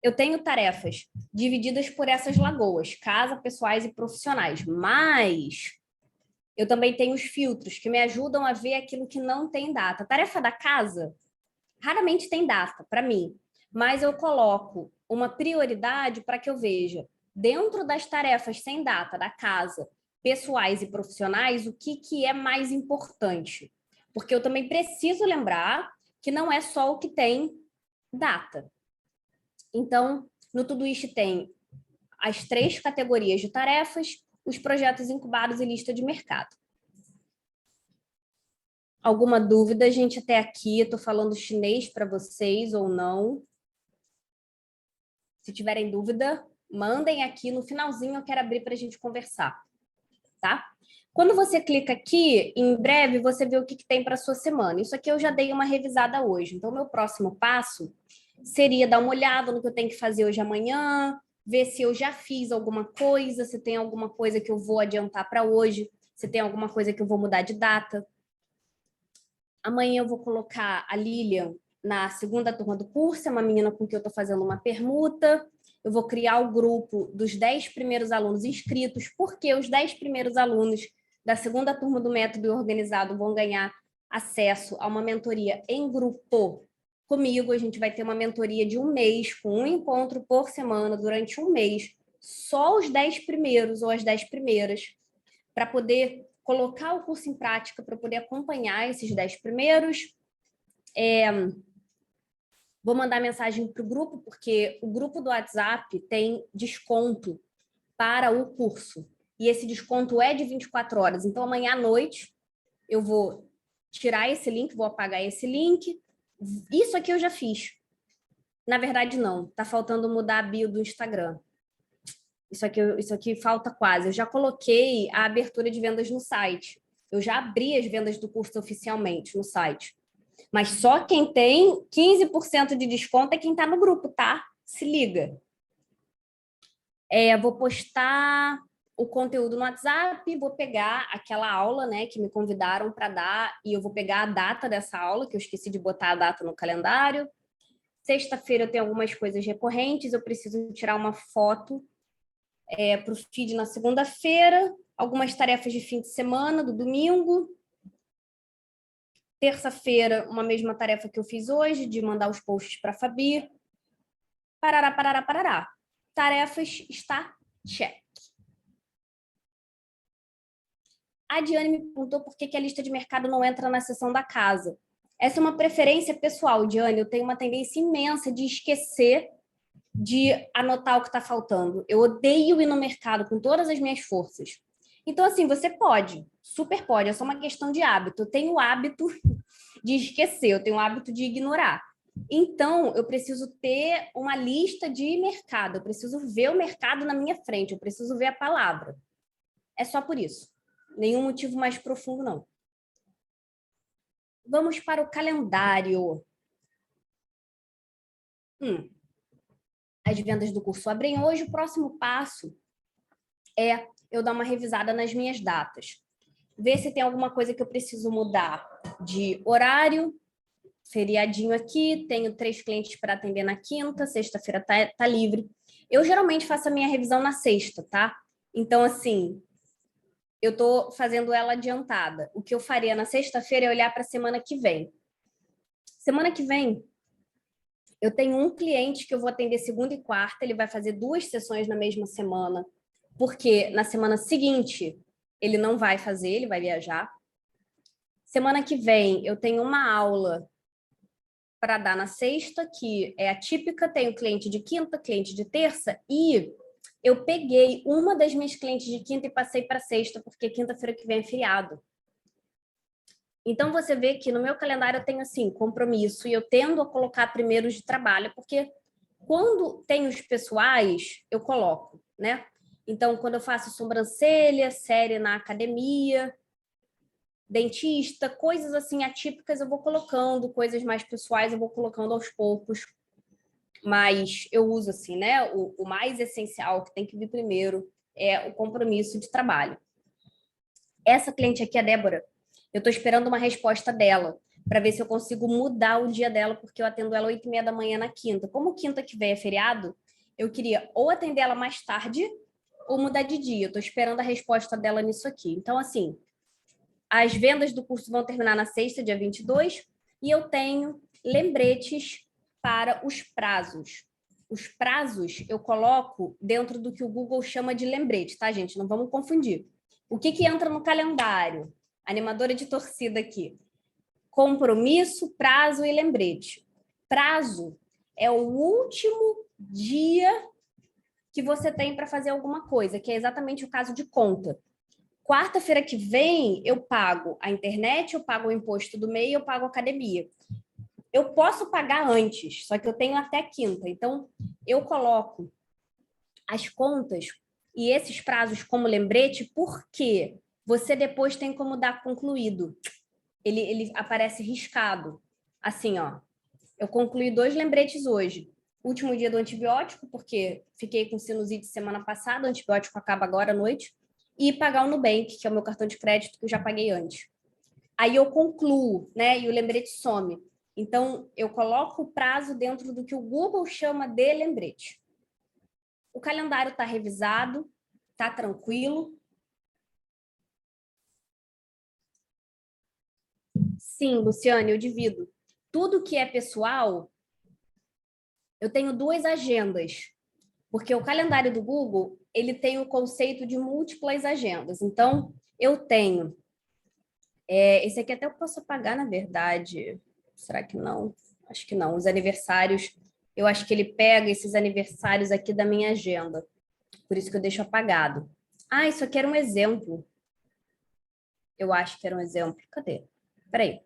Eu tenho tarefas divididas por essas lagoas, casa, pessoais e profissionais, mas eu também tenho os filtros que me ajudam a ver aquilo que não tem data. A tarefa da casa raramente tem data para mim, mas eu coloco uma prioridade para que eu veja dentro das tarefas sem data da casa, pessoais e profissionais, o que é mais importante. Porque eu também preciso lembrar que não é só o que tem data. Então, no Todoist tem as 3 categorias de tarefas, os projetos incubados e lista de mercado. Alguma dúvida, gente, até aqui? Estou falando chinês para vocês ou não? Se tiverem dúvida, mandem aqui. No finalzinho eu quero abrir para a gente conversar, tá? Quando você clica aqui, em breve você vê o que tem para a sua semana. Isso aqui eu já dei uma revisada hoje. Então, meu próximo passo seria dar uma olhada no que eu tenho que fazer hoje amanhã, ver se eu já fiz alguma coisa, se tem alguma coisa que eu vou adiantar para hoje, se tem alguma coisa que eu vou mudar de data. Amanhã eu vou colocar a Lilian na segunda turma do curso, é uma menina com quem eu estou fazendo uma permuta. Eu vou criar o grupo dos 10 primeiros alunos inscritos, porque os 10 primeiros alunos da segunda turma do Método Organizado vão ganhar acesso a uma mentoria em grupo comigo. A gente vai ter uma mentoria de 1 mês, com um encontro por semana, durante 1 mês. Só os 10 primeiros ou as 10 primeiras, para poder colocar o curso em prática, para poder acompanhar esses 10 primeiros. Vou mandar mensagem para o grupo, porque o grupo do WhatsApp tem desconto para o curso. E esse desconto é de 24 horas. Então, amanhã à noite, eu vou tirar esse link, vou apagar esse link. Isso aqui eu já fiz. Na verdade, não. Está faltando mudar a bio do Instagram. Isso aqui falta quase. Eu já coloquei a abertura de vendas no site. Eu já abri as vendas do curso oficialmente no site. Mas só quem tem 15% de desconto é quem está no grupo, tá? Se liga. Vou postar o conteúdo no WhatsApp, vou pegar aquela aula, né, que me convidaram para dar, e eu vou pegar a data dessa aula, que eu esqueci de botar a data no calendário. Sexta-feira eu tenho algumas coisas recorrentes, eu preciso tirar uma foto para o feed na segunda-feira, algumas tarefas de fim de semana, do domingo. Terça-feira, uma mesma tarefa que eu fiz hoje, de mandar os posts para a Fabi. Parará, parará, parará. Tarefas está check. A Diane me perguntou por que a lista de mercado não entra na seção da casa. Essa é uma preferência pessoal, Diane. Eu tenho uma tendência imensa de esquecer de anotar o que está faltando. Eu odeio ir no mercado com todas as minhas forças. Então, assim, você pode, super pode, é só uma questão de hábito. Eu tenho o hábito de esquecer, eu tenho o hábito de ignorar. Então, eu preciso ter uma lista de mercado, eu preciso ver o mercado na minha frente, eu preciso ver a palavra. É só por isso. Nenhum motivo mais profundo, não. Vamos para o calendário. As vendas do curso abrem hoje. O próximo passo é eu dar uma revisada nas minhas datas. Ver se tem alguma coisa que eu preciso mudar de horário. Feriadinho aqui, tenho 3 clientes para atender na quinta, sexta-feira tá livre. Eu geralmente faço a minha revisão na sexta, tá? Então, assim, eu tô fazendo ela adiantada. O que eu faria na sexta-feira é olhar para a semana que vem. Semana que vem, eu tenho um cliente que eu vou atender segunda e quarta, ele vai fazer 2 sessões na mesma semana, porque na semana seguinte ele não vai fazer, ele vai viajar. Semana que vem, eu tenho uma aula para dar na sexta, que é atípica, tenho cliente de quinta, cliente de terça, e eu peguei uma das minhas clientes de quinta e passei para sexta, porque quinta-feira que vem é feriado. Então, você vê que no meu calendário eu tenho, assim, compromisso, e eu tendo a colocar primeiros de trabalho, porque quando tem os pessoais, eu coloco, né? Então, quando eu faço sobrancelha, série na academia, dentista, coisas assim atípicas eu vou colocando, coisas mais pessoais eu vou colocando aos poucos, mas eu uso assim, né? O mais essencial que tem que vir primeiro é o compromisso de trabalho. Essa cliente aqui, a Débora, eu estou esperando uma resposta dela para ver se eu consigo mudar o dia dela, porque eu atendo ela 8h30 da manhã na quinta. Como quinta que vem é feriado, eu queria ou atender ela mais tarde ou mudar de dia. Eu estou esperando a resposta dela nisso aqui. Então, assim, as vendas do curso vão terminar na sexta, dia 22, e eu tenho lembretes para os prazos. Os prazos eu coloco dentro do que o Google chama de lembrete, tá, gente? Não vamos confundir. O que entra no calendário? Animadora de torcida aqui. Compromisso, prazo e lembrete. Prazo é o último dia que você tem para fazer alguma coisa, que é exatamente o caso de conta. Quarta-feira que vem, eu pago a internet, eu pago o imposto do MEI, eu pago a academia. Eu posso pagar antes, só que eu tenho até quinta. Então, eu coloco as contas e esses prazos como lembrete, porque você depois tem como dar concluído. Ele aparece riscado. Assim, ó. Eu concluí 2 lembretes hoje. Último dia do antibiótico, porque fiquei com sinusite semana passada, o antibiótico acaba agora à noite. E pagar o Nubank, que é o meu cartão de crédito que eu já paguei antes. Aí eu concluo, né? E o lembrete some. Então, eu coloco o prazo dentro do que o Google chama de lembrete. O calendário está revisado, está tranquilo. Sim, Luciane, eu divido. Tudo que é pessoal, eu tenho 2 agendas, porque o calendário do Google, ele tem o conceito de múltiplas agendas. Então, eu tenho... esse aqui até eu posso apagar, na verdade. Será que não? Acho que não. Os aniversários, eu acho que ele pega esses aniversários aqui da minha agenda. Por isso que eu deixo apagado. Ah, isso aqui era um exemplo. Eu acho que era um exemplo. Cadê? Peraí.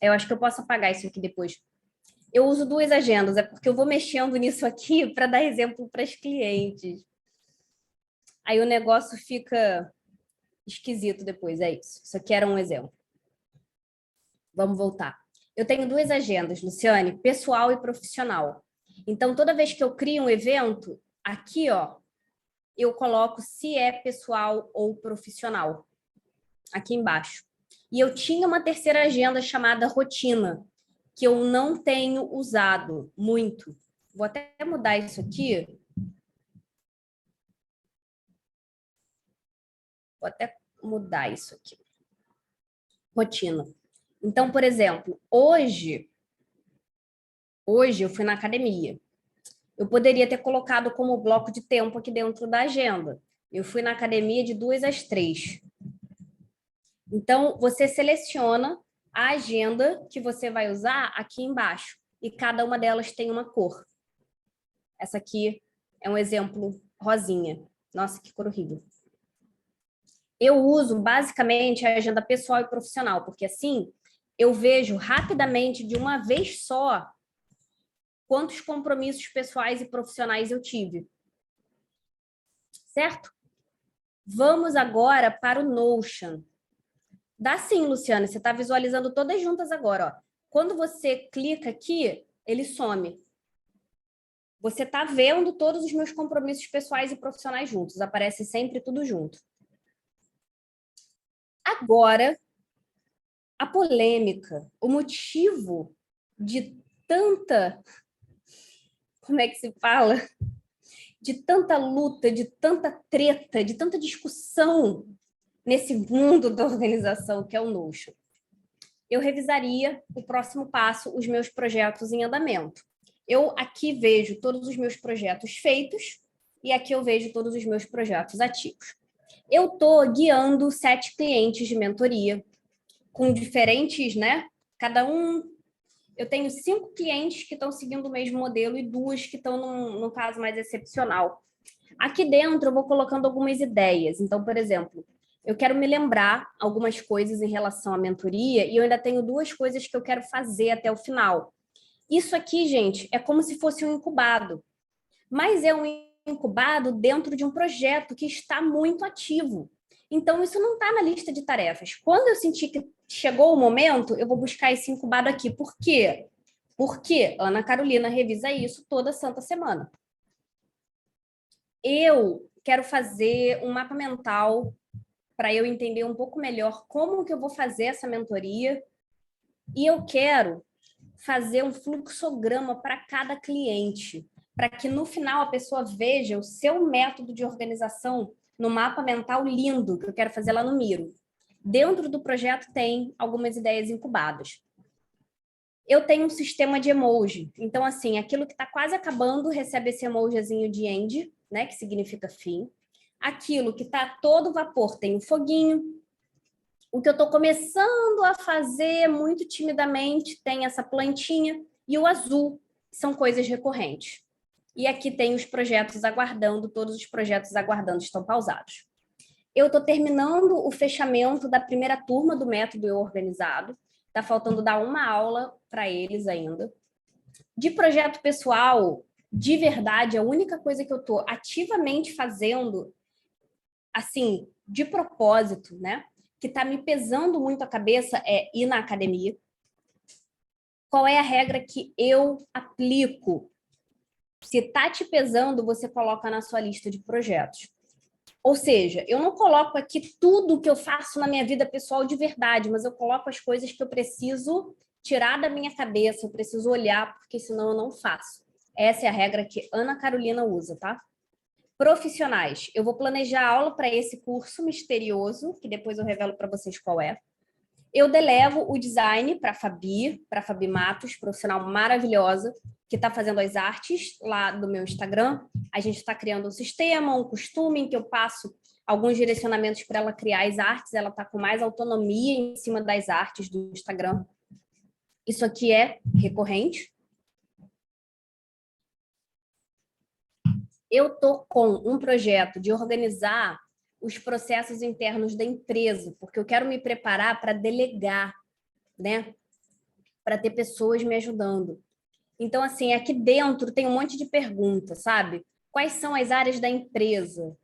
Eu acho que eu posso apagar isso aqui depois. Eu uso 2 agendas, é porque eu vou mexendo nisso aqui para dar exemplo para as clientes. Aí o negócio fica esquisito depois, é isso. Isso aqui era um exemplo. Vamos voltar. Eu tenho 2 agendas, Luciane, pessoal e profissional. Então, toda vez que eu crio um evento, aqui, ó, eu coloco se é pessoal ou profissional, aqui embaixo. E eu tinha uma terceira agenda chamada rotina, que eu não tenho usado muito. Vou até mudar isso aqui. Vou até mudar isso aqui. Rotina. Então, por exemplo, hoje eu fui na academia. Eu poderia ter colocado como bloco de tempo aqui dentro da agenda. Eu fui na academia de 2 às 3. Então, você seleciona a agenda que você vai usar aqui embaixo. E cada uma delas tem uma cor. Essa aqui é um exemplo rosinha. Nossa, que cor horrível. Eu uso basicamente a agenda pessoal e profissional, porque assim eu vejo rapidamente, de uma vez só, quantos compromissos pessoais e profissionais eu tive. Certo? Vamos agora para o Notion. Dá sim, Luciana, você está visualizando todas juntas agora. Ó. Quando você clica aqui, ele some. Você está vendo todos os meus compromissos pessoais e profissionais juntos. Aparece sempre tudo junto. Agora, a polêmica, o motivo de tanta... Como é que se fala? De tanta luta, de tanta treta, de tanta discussão nesse mundo da organização que é o Notion. Eu revisaria o próximo passo, os meus projetos em andamento. Eu aqui vejo todos os meus projetos feitos e aqui eu vejo todos os meus projetos ativos. Eu estou guiando 7 clientes de mentoria com diferentes, né? Cada um... Eu tenho 5 clientes que estão seguindo o mesmo modelo e 2 que estão num caso mais excepcional. Aqui dentro eu vou colocando algumas ideias. Então, por exemplo, eu quero me lembrar algumas coisas em relação à mentoria e eu ainda tenho 2 coisas que eu quero fazer até o final. Isso aqui, gente, é como se fosse um incubado, mas é um incubado dentro de um projeto que está muito ativo. Então, isso não está na lista de tarefas. Quando eu sentir que chegou o momento, eu vou buscar esse incubado aqui. Por quê? Porque Ana Carolina revisa isso toda santa semana. Eu quero fazer um mapa mental para eu entender um pouco melhor como que eu vou fazer essa mentoria e eu quero fazer um fluxograma para cada cliente, para que no final a pessoa veja o seu método de organização no mapa mental lindo que eu quero fazer lá no Miro. Dentro do projeto tem algumas ideias incubadas. Eu tenho um sistema de emoji. Então, assim, aquilo que está quase acabando recebe esse emojizinho de end, né, que significa fim. Aquilo que está todo vapor tem o foguinho. O que eu estou começando a fazer muito timidamente tem essa plantinha. E o azul são coisas recorrentes. E aqui tem os projetos aguardando, todos os projetos aguardando estão pausados. Eu estou terminando o fechamento da primeira turma do método Eu Organizado. Está faltando dar uma aula para eles ainda. De projeto pessoal, de verdade, a única coisa que eu estou ativamente fazendo, assim, de propósito, né? Que está me pesando muito a cabeça é ir na academia. Qual é a regra que eu aplico? Se está te pesando, você coloca na sua lista de projetos. Ou seja, eu não coloco aqui tudo que eu faço na minha vida pessoal de verdade, mas eu coloco as coisas que eu preciso tirar da minha cabeça, eu preciso olhar, porque senão eu não faço. Essa é a regra que Ana Carolina usa, tá? Profissionais. Eu vou planejar a aula para esse curso misterioso, que depois eu revelo para vocês qual é. Eu delego o design para a Fabi Matos, profissional maravilhosa, que está fazendo as artes lá do meu Instagram. A gente está criando um sistema, um costume em que eu passo alguns direcionamentos para ela criar as artes. Ela está com mais autonomia em cima das artes do Instagram. Isso aqui é recorrente. Eu estou com um projeto de organizar os processos internos da empresa, porque eu quero me preparar para delegar, né? Para ter pessoas me ajudando. Então, assim, aqui dentro tem um monte de perguntas, sabe? Quais são as áreas da empresa?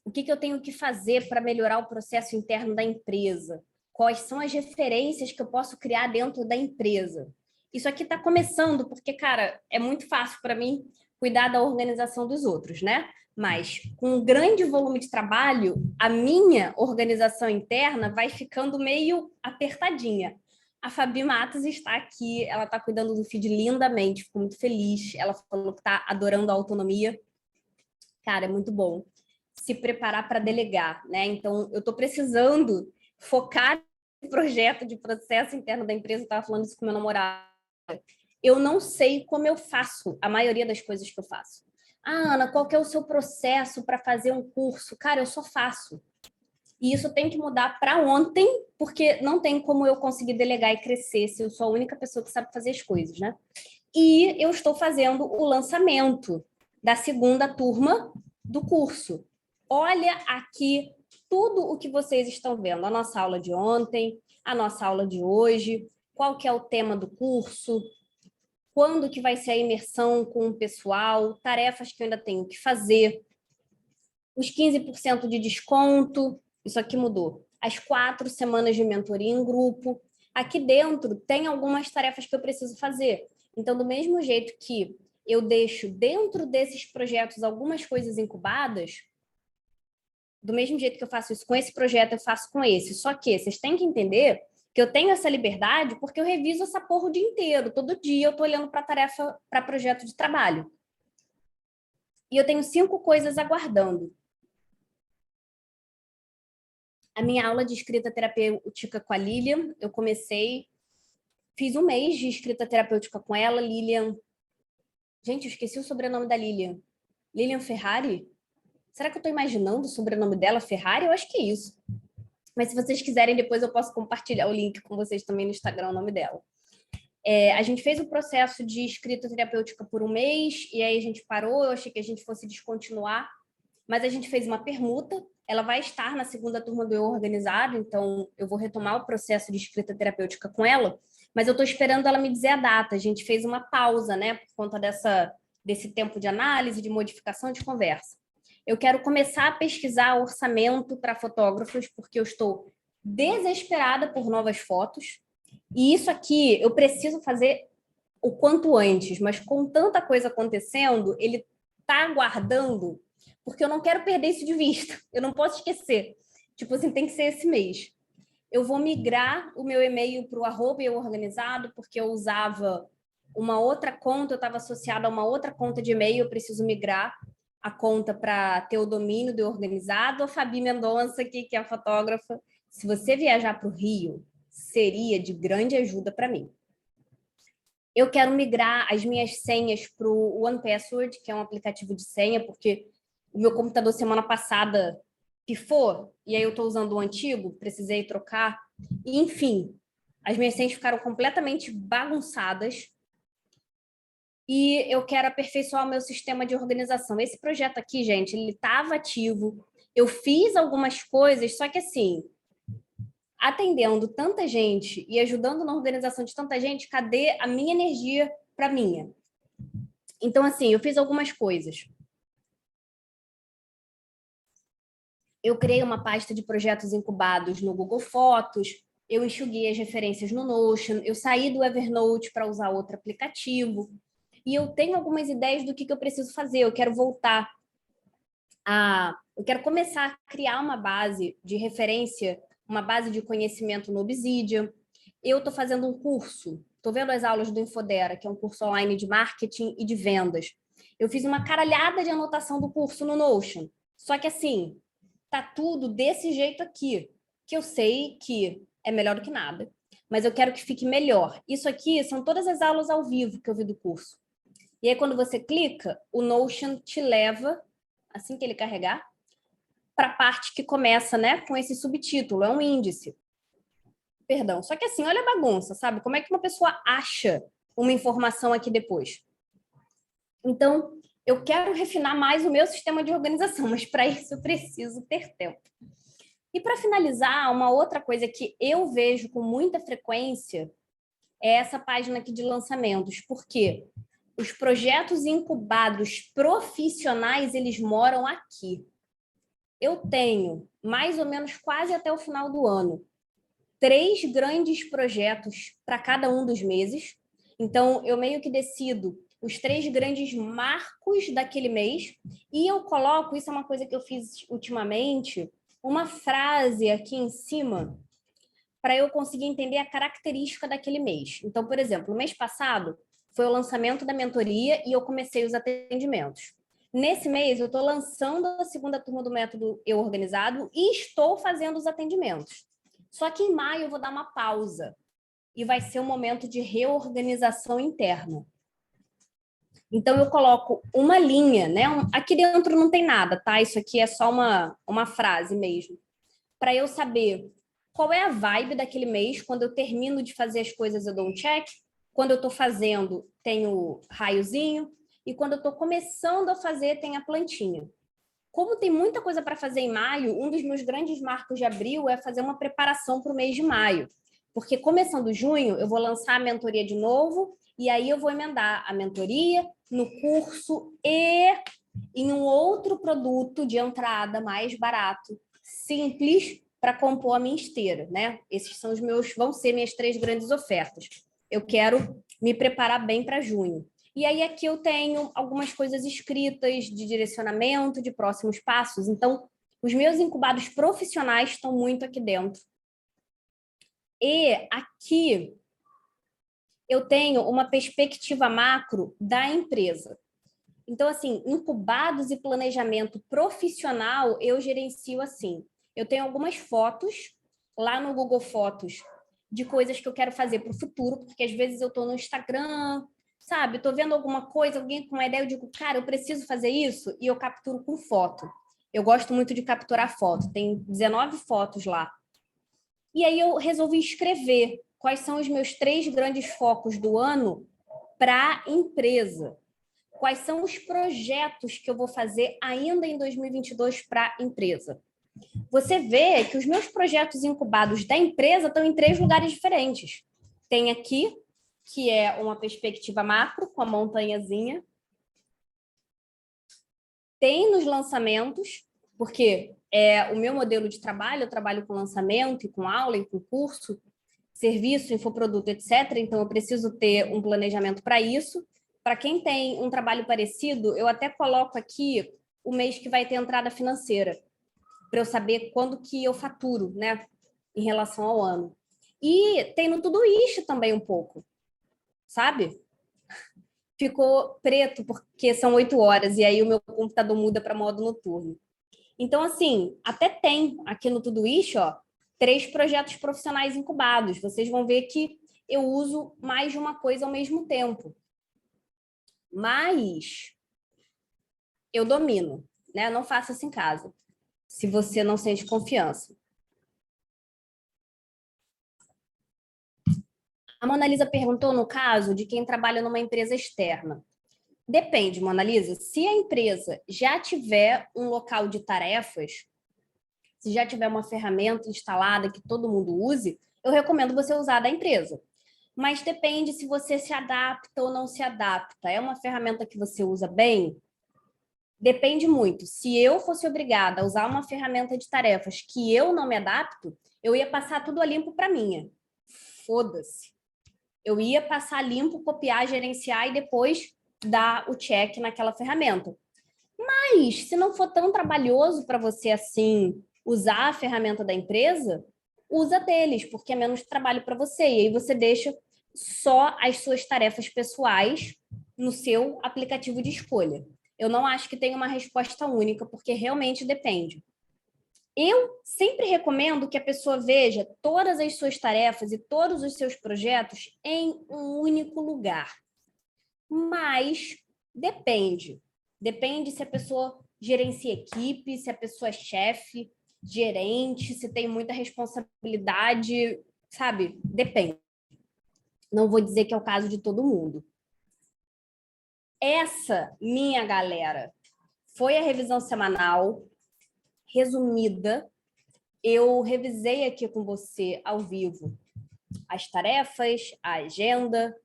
O que eu tenho que fazer para melhorar o processo interno da empresa? Quais são as referências que eu posso criar dentro da empresa? Isso aqui está começando, porque, cara, é muito fácil para mim cuidar da organização dos outros, né? Mas com um grande volume de trabalho, a minha organização interna vai ficando meio apertadinha. A Fabi Matos está aqui, ela está cuidando do feed lindamente, fico muito feliz. Ela falou que está adorando a autonomia. Cara, é muito bom se preparar para delegar, né? Então, eu estou precisando focar no projeto de processo interno da empresa. Eu estava falando isso com meu namorado. Eu não sei como eu faço a maioria das coisas que eu faço. Ah, Ana, qual que é o seu processo para fazer um curso? Cara, eu só faço. E isso tem que mudar para ontem, porque não tem como eu conseguir delegar e crescer se eu sou a única pessoa que sabe fazer as coisas, né? E eu estou fazendo o lançamento da segunda turma do curso. Olha aqui tudo o que vocês estão vendo. A nossa aula de ontem, a nossa aula de hoje, qual que é o tema do curso, quando que vai ser a imersão com o pessoal, tarefas que eu ainda tenho que fazer, os 15% de desconto, isso aqui mudou, as 4 semanas de mentoria em grupo. Aqui dentro tem algumas tarefas que eu preciso fazer. Então, do mesmo jeito que eu deixo dentro desses projetos algumas coisas incubadas, do mesmo jeito que eu faço isso com esse projeto, eu faço com esse. Só que vocês têm que entender que eu tenho essa liberdade porque eu reviso essa porra o dia inteiro. Todo dia eu tô olhando para tarefa, para projeto de trabalho. E eu tenho 5 coisas aguardando. A minha aula de escrita terapêutica com a Lilian, eu comecei, fiz um mês de escrita terapêutica com ela, Lilian. Gente, eu esqueci o sobrenome da Lilian. Lilian Ferrari? Será que eu estou imaginando o sobrenome dela, Ferrari? Eu acho que é isso. Mas se vocês quiserem, depois eu posso compartilhar o link com vocês também no Instagram, o nome dela. A gente fez o processo de escrita terapêutica por um mês, e aí a gente parou, eu achei que a gente fosse descontinuar, mas a gente fez uma permuta. Ela vai estar na segunda turma do Eu Organizado, então eu vou retomar o processo de escrita terapêutica com ela, mas eu estou esperando ela me dizer a data. A gente fez uma pausa, né, por conta desse tempo de análise, de modificação de conversa. Eu quero começar a pesquisar orçamento para fotógrafos, porque eu estou desesperada por novas fotos, e isso aqui eu preciso fazer o quanto antes, mas com tanta coisa acontecendo, ele está aguardando, porque eu não quero perder isso de vista. Eu não posso esquecer. Tipo assim, tem que ser esse mês. Eu vou migrar o meu e-mail para o @euorganizado, porque eu usava uma outra conta, eu estava associada a uma outra conta de e-mail, eu preciso migrar a conta para ter o domínio do organizado. A Fabi Mendonça, aqui, que é a fotógrafa, se você viajar para o Rio, seria de grande ajuda para mim. Eu quero migrar as minhas senhas para o OnePassword, que é um aplicativo de senha, porque o meu computador semana passada pifou, e aí eu estou usando o antigo, precisei trocar. E, enfim, as minhas senhas ficaram completamente bagunçadas e eu quero aperfeiçoar o meu sistema de organização. Esse projeto aqui, gente, ele estava ativo. Eu fiz algumas coisas, só que assim, atendendo tanta gente e ajudando na organização de tanta gente, cadê a minha energia para minha? Então, assim, eu fiz algumas coisas. Eu criei uma pasta de projetos incubados no Google Fotos, eu enxuguei as referências no Notion, eu saí do Evernote para usar outro aplicativo, e eu tenho algumas ideias do que eu preciso fazer. Eu quero voltar Eu quero começar a criar uma base de referência, uma base de conhecimento no Obsidian. Eu estou fazendo um curso, estou vendo as aulas do Infodera, que é um curso online de marketing e de vendas. Eu fiz uma caralhada de anotação do curso no Notion. Só que assim, tá tudo desse jeito aqui, que eu sei que é melhor do que nada, mas eu quero que fique melhor. Isso aqui são todas as aulas ao vivo que eu vi do curso. E aí, quando você clica, o Notion te leva, assim que ele carregar, para a parte que começa, né, com esse subtítulo, é um índice. Perdão. Só que assim, olha a bagunça, sabe? Como é que uma pessoa acha uma informação aqui depois? Então, eu quero refinar mais o meu sistema de organização, mas para isso eu preciso ter tempo. E para finalizar, uma outra coisa que eu vejo com muita frequência é essa página aqui de lançamentos, porque os projetos incubados profissionais, eles moram aqui. Eu tenho, mais ou menos quase até o final do ano, 3 grandes projetos para cada um dos meses. Então, eu meio que decido os 3 grandes marcos daquele mês e eu coloco, isso é uma coisa que eu fiz ultimamente, uma frase aqui em cima para eu conseguir entender a característica daquele mês. Então, por exemplo, no mês passado foi o lançamento da mentoria e eu comecei os atendimentos. Nesse mês, eu estou lançando a segunda turma do método Eu Organizado e estou fazendo os atendimentos. Só que em maio eu vou dar uma pausa e vai ser um momento de reorganização interna. Então, eu coloco uma linha, né? Aqui dentro não tem nada, tá? Isso aqui é só uma frase mesmo. Para eu saber qual é a vibe daquele mês. Quando eu termino de fazer as coisas, eu dou um check. Quando eu estou fazendo, tem o raiozinho. E quando eu estou começando a fazer, tem a plantinha. Como tem muita coisa para fazer em maio, um dos meus grandes marcos de abril é fazer uma preparação para o mês de maio. Porque começando junho, eu vou lançar a mentoria de novo, e aí eu vou emendar a mentoria no curso e em um outro produto de entrada mais barato, simples, para compor a minha esteira, né? Esses são vão ser minhas 3 grandes ofertas. Eu quero me preparar bem para junho. E aí aqui eu tenho algumas coisas escritas de direcionamento, de próximos passos. Então, os meus incubados profissionais estão muito aqui dentro. E aqui eu tenho uma perspectiva macro da empresa. Então, assim, incubados e planejamento profissional, eu gerencio assim. Eu tenho algumas fotos lá no Google Fotos de coisas que eu quero fazer para o futuro, porque às vezes eu estou no Instagram, sabe? Estou vendo alguma coisa, alguém com uma ideia, eu digo, cara, eu preciso fazer isso, e eu capturo com foto. Eu gosto muito de capturar foto, tem 19 fotos lá. E aí eu resolvi escrever quais são os meus 3 grandes focos do ano para a empresa. Quais são os projetos que eu vou fazer ainda em 2022 para a empresa? Você vê que os meus projetos incubados da empresa estão em 3 lugares diferentes. Tem aqui, que é uma perspectiva macro, com a montanhazinha. Tem nos lançamentos, porque é o meu modelo de trabalho, eu trabalho com lançamento, e com aula, e com curso, serviço, infoproduto, etc. Então, eu preciso ter um planejamento para isso. Para quem tem um trabalho parecido, eu até coloco aqui o mês que vai ter entrada financeira, para eu saber quando que eu faturo, né, em relação ao ano. E tem no Todoist também um pouco, sabe? Ficou preto porque são 8 horas e aí o meu computador muda para modo noturno. Então, assim, até tem aqui no Todoist, ó, 3 projetos profissionais incubados. Vocês vão ver que eu uso mais de uma coisa ao mesmo tempo. Mas eu domino, né? Não faça isso em casa, se você não sente confiança. A Mona Lisa perguntou no caso de quem trabalha numa empresa externa. Depende, Mona Lisa. Se a empresa já tiver um local de tarefas, se já tiver uma ferramenta instalada que todo mundo use, eu recomendo você usar a da empresa. Mas depende se você se adapta ou não se adapta. É uma ferramenta que você usa bem? Depende muito. Se eu fosse obrigada a usar uma ferramenta de tarefas que eu não me adapto, eu ia passar tudo a limpo para minha. Foda-se. Eu ia passar limpo, copiar, gerenciar e depois dar o check naquela ferramenta. Mas, se não for tão trabalhoso para você assim usar a ferramenta da empresa, usa deles, porque é menos trabalho para você. E aí você deixa só as suas tarefas pessoais no seu aplicativo de escolha. Eu não acho que tem uma resposta única, porque realmente depende. Eu sempre recomendo que a pessoa veja todas as suas tarefas e todos os seus projetos em um único lugar. Mas depende. Depende se a pessoa gerencia equipe, se a pessoa é chefe, gerente, se tem muita responsabilidade, sabe? Depende. Não vou dizer que é o caso de todo mundo. Essa, minha galera, foi a revisão semanal resumida. Eu revisei aqui com você ao vivo as tarefas, a agenda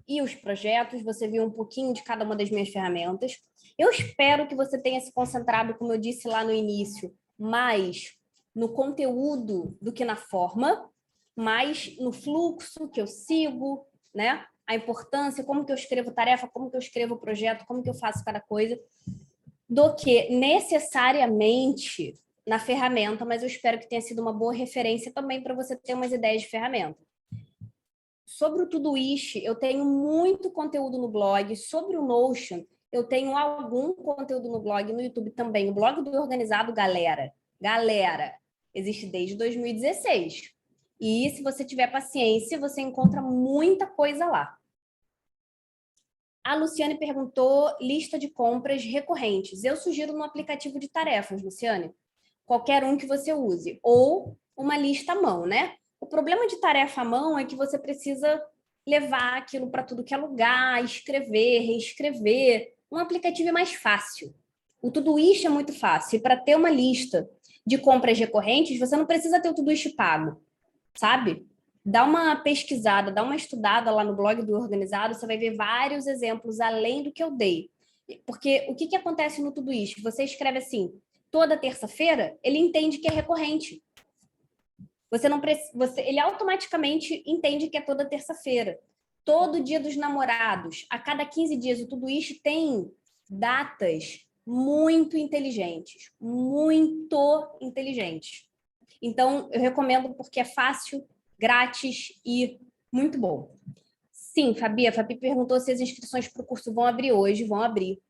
e os projetos. Você viu um pouquinho de cada uma das minhas ferramentas. Eu espero que você tenha se concentrado, como eu disse lá no início, mais no conteúdo do que na forma, mais no fluxo que eu sigo, né? A importância, como que eu escrevo tarefa, como que eu escrevo projeto, como que eu faço cada coisa, do que necessariamente na ferramenta, mas eu espero que tenha sido uma boa referência também para você ter umas ideias de ferramenta. Sobre o Todoist, eu tenho muito conteúdo no blog. Sobre o Notion, eu tenho algum conteúdo no blog, no YouTube também. O blog do Organizado, galera, existe desde 2016. E se você tiver paciência, você encontra muita coisa lá. A Luciane perguntou lista de compras recorrentes. Eu sugiro no aplicativo de tarefas, Luciane. Qualquer um que você use. Ou uma lista à mão, né? O problema de tarefa à mão é que você precisa levar aquilo para tudo que é lugar, escrever, reescrever. Um aplicativo é mais fácil. O Todoist é muito fácil. E para ter uma lista de compras recorrentes, você não precisa ter o Todoist pago, sabe? Dá uma pesquisada, dá uma estudada lá no blog do Organizado, você vai ver vários exemplos além do que eu dei. Porque o que acontece no Todoist? Você escreve assim, toda terça-feira, ele entende que é recorrente. Você não precisa, ele automaticamente entende que é toda terça-feira. Todo dia dos namorados, a cada 15 dias, o Todoist tem datas muito inteligentes, muito inteligentes. Então, eu recomendo porque é fácil, grátis e muito bom. Sim, Fabi, a Fabi perguntou se as inscrições para o curso vão abrir hoje, vão abrir.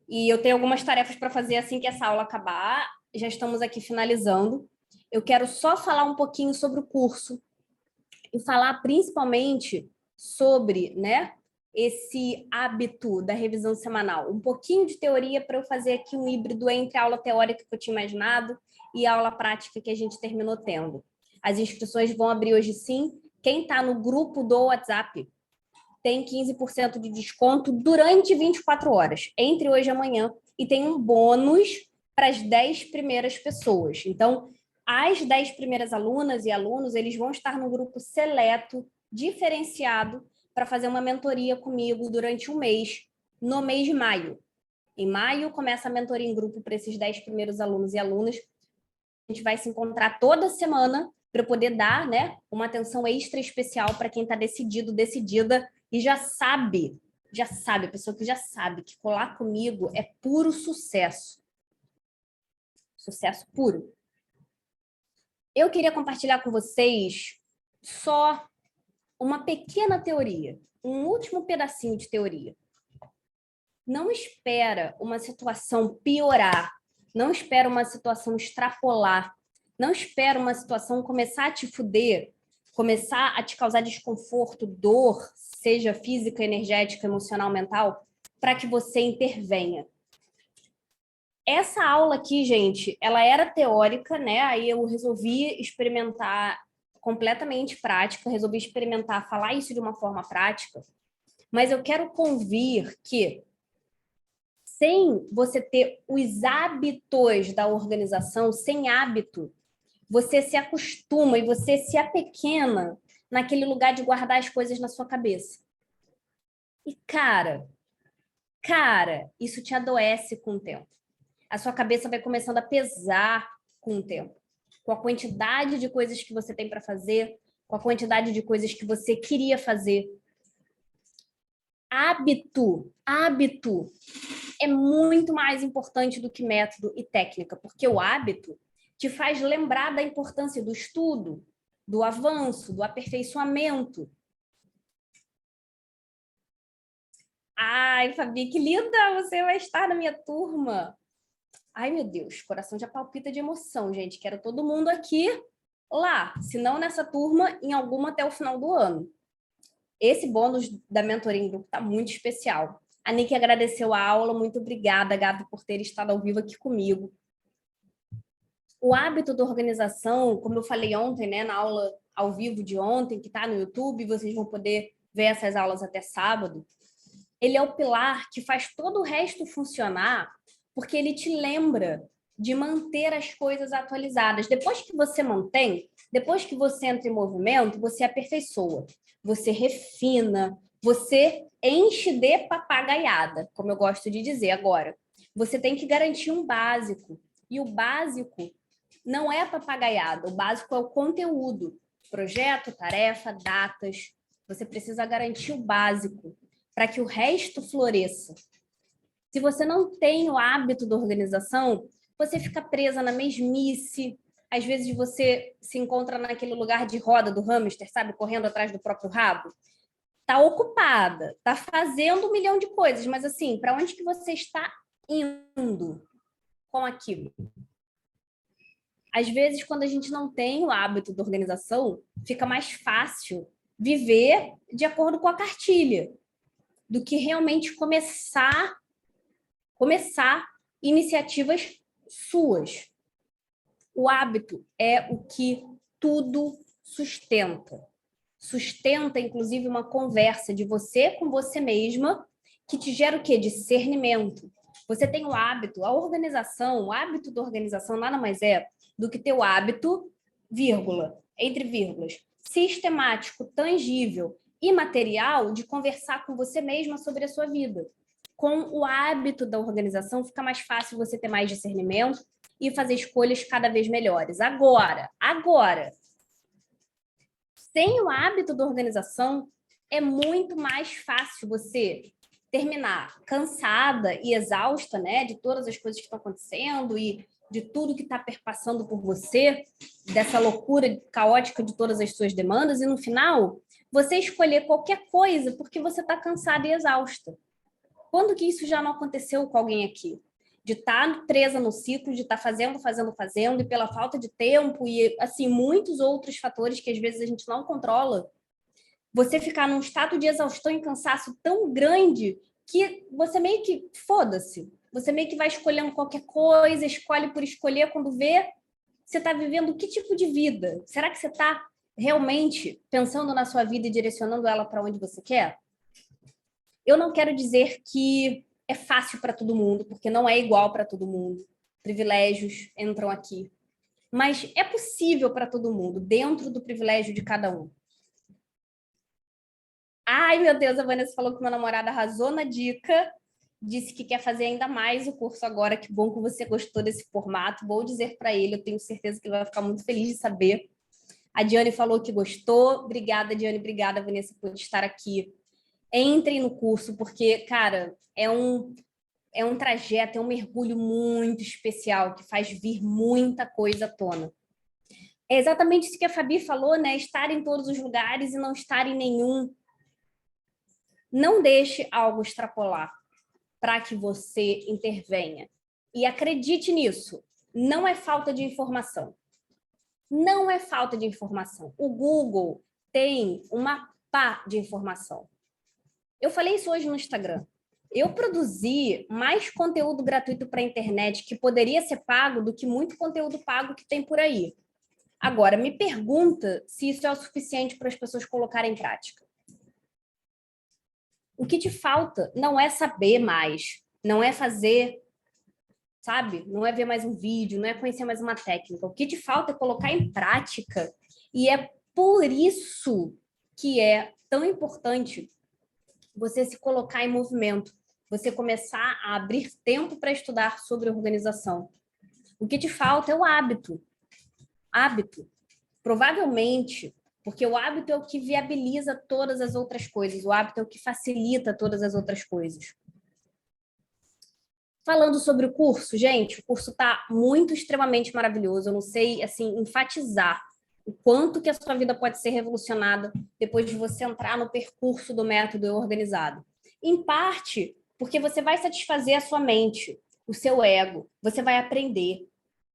E eu tenho algumas tarefas para fazer assim que essa aula acabar. Já estamos aqui finalizando. Eu quero só falar um pouquinho sobre o curso e falar principalmente sobre, né, esse hábito da revisão semanal. Um pouquinho de teoria para eu fazer aqui um híbrido entre a aula teórica que eu tinha imaginado e a aula prática que a gente terminou tendo. As inscrições vão abrir hoje sim. Quem está no grupo do WhatsApp tem 15% de desconto durante 24 horas, entre hoje e amanhã, e tem um bônus para as 10 primeiras pessoas. Então, as 10 primeiras alunas e alunos, eles vão estar no grupo seleto, diferenciado, para fazer uma mentoria comigo durante um mês, no mês de maio. Em maio, começa a mentoria em grupo para esses 10 primeiros alunos e alunas. A gente vai se encontrar toda semana para poder dar, né, uma atenção extra especial para quem está decidido, decidida e já sabe, a pessoa que já sabe que colar comigo é puro sucesso. Sucesso puro. Eu queria compartilhar com vocês só uma pequena teoria, um último pedacinho de teoria. Não espera uma situação piorar, não espera uma situação extrapolar, não espera uma situação começar a te fuder, começar a te causar desconforto, dor, seja física, energética, emocional, mental, para que você intervenha. Essa aula aqui, gente, ela era teórica, né? Aí eu resolvi experimentar completamente prática, resolvi experimentar falar isso de uma forma prática, mas eu quero convir que sem você ter os hábitos da organização, sem hábito, você se acostuma e você se apequena naquele lugar de guardar as coisas na sua cabeça. E, cara, isso te adoece com o tempo. A sua cabeça vai começando a pesar com o tempo. Com a quantidade de coisas que você tem para fazer, com a quantidade de coisas que você queria fazer. Hábito é muito mais importante do que método e técnica, porque o hábito te faz lembrar da importância do estudo, do avanço, do aperfeiçoamento. Ai, Fabi, que linda! Você vai estar na minha turma. Ai, meu Deus, coração já palpita de emoção, gente. Quero todo mundo aqui lá, se não nessa turma, em alguma até o final do ano. Esse bônus da mentoria em grupo está muito especial. A Nick agradeceu a aula, muito obrigada, Gabi, por ter estado ao vivo aqui comigo. O hábito da organização, como eu falei ontem, né, na aula ao vivo de ontem, que está no YouTube, vocês vão poder ver essas aulas até sábado, ele é o pilar que faz todo o resto funcionar, porque ele te lembra de manter as coisas atualizadas. Depois que você mantém, depois que você entra em movimento, você aperfeiçoa, você refina, você enche de papagaiada, como eu gosto de dizer agora. Você tem que garantir um básico. E o básico não é papagaiada, o básico é o conteúdo. Projeto, tarefa, datas. Você precisa garantir o básico para que o resto floresça. Se você não tem o hábito da organização, você fica presa na mesmice. Às vezes você se encontra naquele lugar de roda do hamster, sabe? Correndo atrás do próprio rabo. Está ocupada, está fazendo 1 milhão de coisas, mas assim, para onde que você está indo com aquilo? Às vezes, quando a gente não tem o hábito da organização, fica mais fácil viver de acordo com a cartilha do que realmente começar iniciativas suas. O hábito é o que tudo sustenta. Sustenta, inclusive, uma conversa de você com você mesma que te gera o quê? Discernimento. Você tem o hábito, a organização, o hábito da organização nada mais é do que ter o hábito, vírgula, entre vírgulas, sistemático, tangível e material de conversar com você mesma sobre a sua vida. Com o hábito da organização, fica mais fácil você ter mais discernimento e fazer escolhas cada vez melhores. Agora, sem o hábito da organização, é muito mais fácil você terminar cansada e exausta, né, de todas as coisas que estão acontecendo e de tudo que está perpassando por você, dessa loucura caótica de todas as suas demandas, e no final, você escolher qualquer coisa porque você está cansada e exausta. Quando que isso já não aconteceu com alguém aqui? De estar presa no ciclo, de estar fazendo, e pela falta de tempo e, assim, muitos outros fatores que às vezes a gente não controla, você ficar num estado de exaustão e cansaço tão grande que você meio que, foda-se, você meio que vai escolhendo qualquer coisa, escolhe por escolher, quando vê, você está vivendo que tipo de vida? Será que você está realmente pensando na sua vida e direcionando ela para onde você quer? Eu não quero dizer que é fácil para todo mundo, porque não é igual para todo mundo. Privilégios entram aqui. Mas é possível para todo mundo, dentro do privilégio de cada um. Ai, meu Deus, a Vanessa falou que meu namorado arrasou na dica, disse que quer fazer ainda mais o curso agora. Que bom que você gostou desse formato. Vou dizer para ele, eu tenho certeza que ele vai ficar muito feliz de saber. A Diane falou que gostou. Obrigada, Diane. Obrigada, Vanessa, por estar aqui. Entrem no curso, porque, cara, é um trajeto, é um mergulho muito especial, que faz vir muita coisa à tona. É exatamente isso que a Fabi falou, né? Estar em todos os lugares e não estar em nenhum. Não deixe algo extrapolar para que você intervenha. E acredite nisso, não é falta de informação. Não é falta de informação. O Google tem uma pá de informação. Eu falei isso hoje no Instagram. Eu produzi mais conteúdo gratuito para a internet que poderia ser pago do que muito conteúdo pago que tem por aí. Agora, me pergunta se isso é o suficiente para as pessoas colocarem em prática. O que te falta não é saber mais, não é fazer, sabe? Não é ver mais um vídeo, não é conhecer mais uma técnica. O que te falta é colocar em prática. E é por isso que é tão importante você se colocar em movimento, você começar a abrir tempo para estudar sobre organização. O que te falta é o hábito. Hábito. Provavelmente, porque o hábito é o que viabiliza todas as outras coisas, o hábito é o que facilita todas as outras coisas. Falando sobre o curso, gente, o curso está muito extremamente maravilhoso. Eu não sei, assim, enfatizar o quanto que a sua vida pode ser revolucionada depois de você entrar no percurso do método organizado. Em parte, porque você vai satisfazer a sua mente, o seu ego, você vai aprender,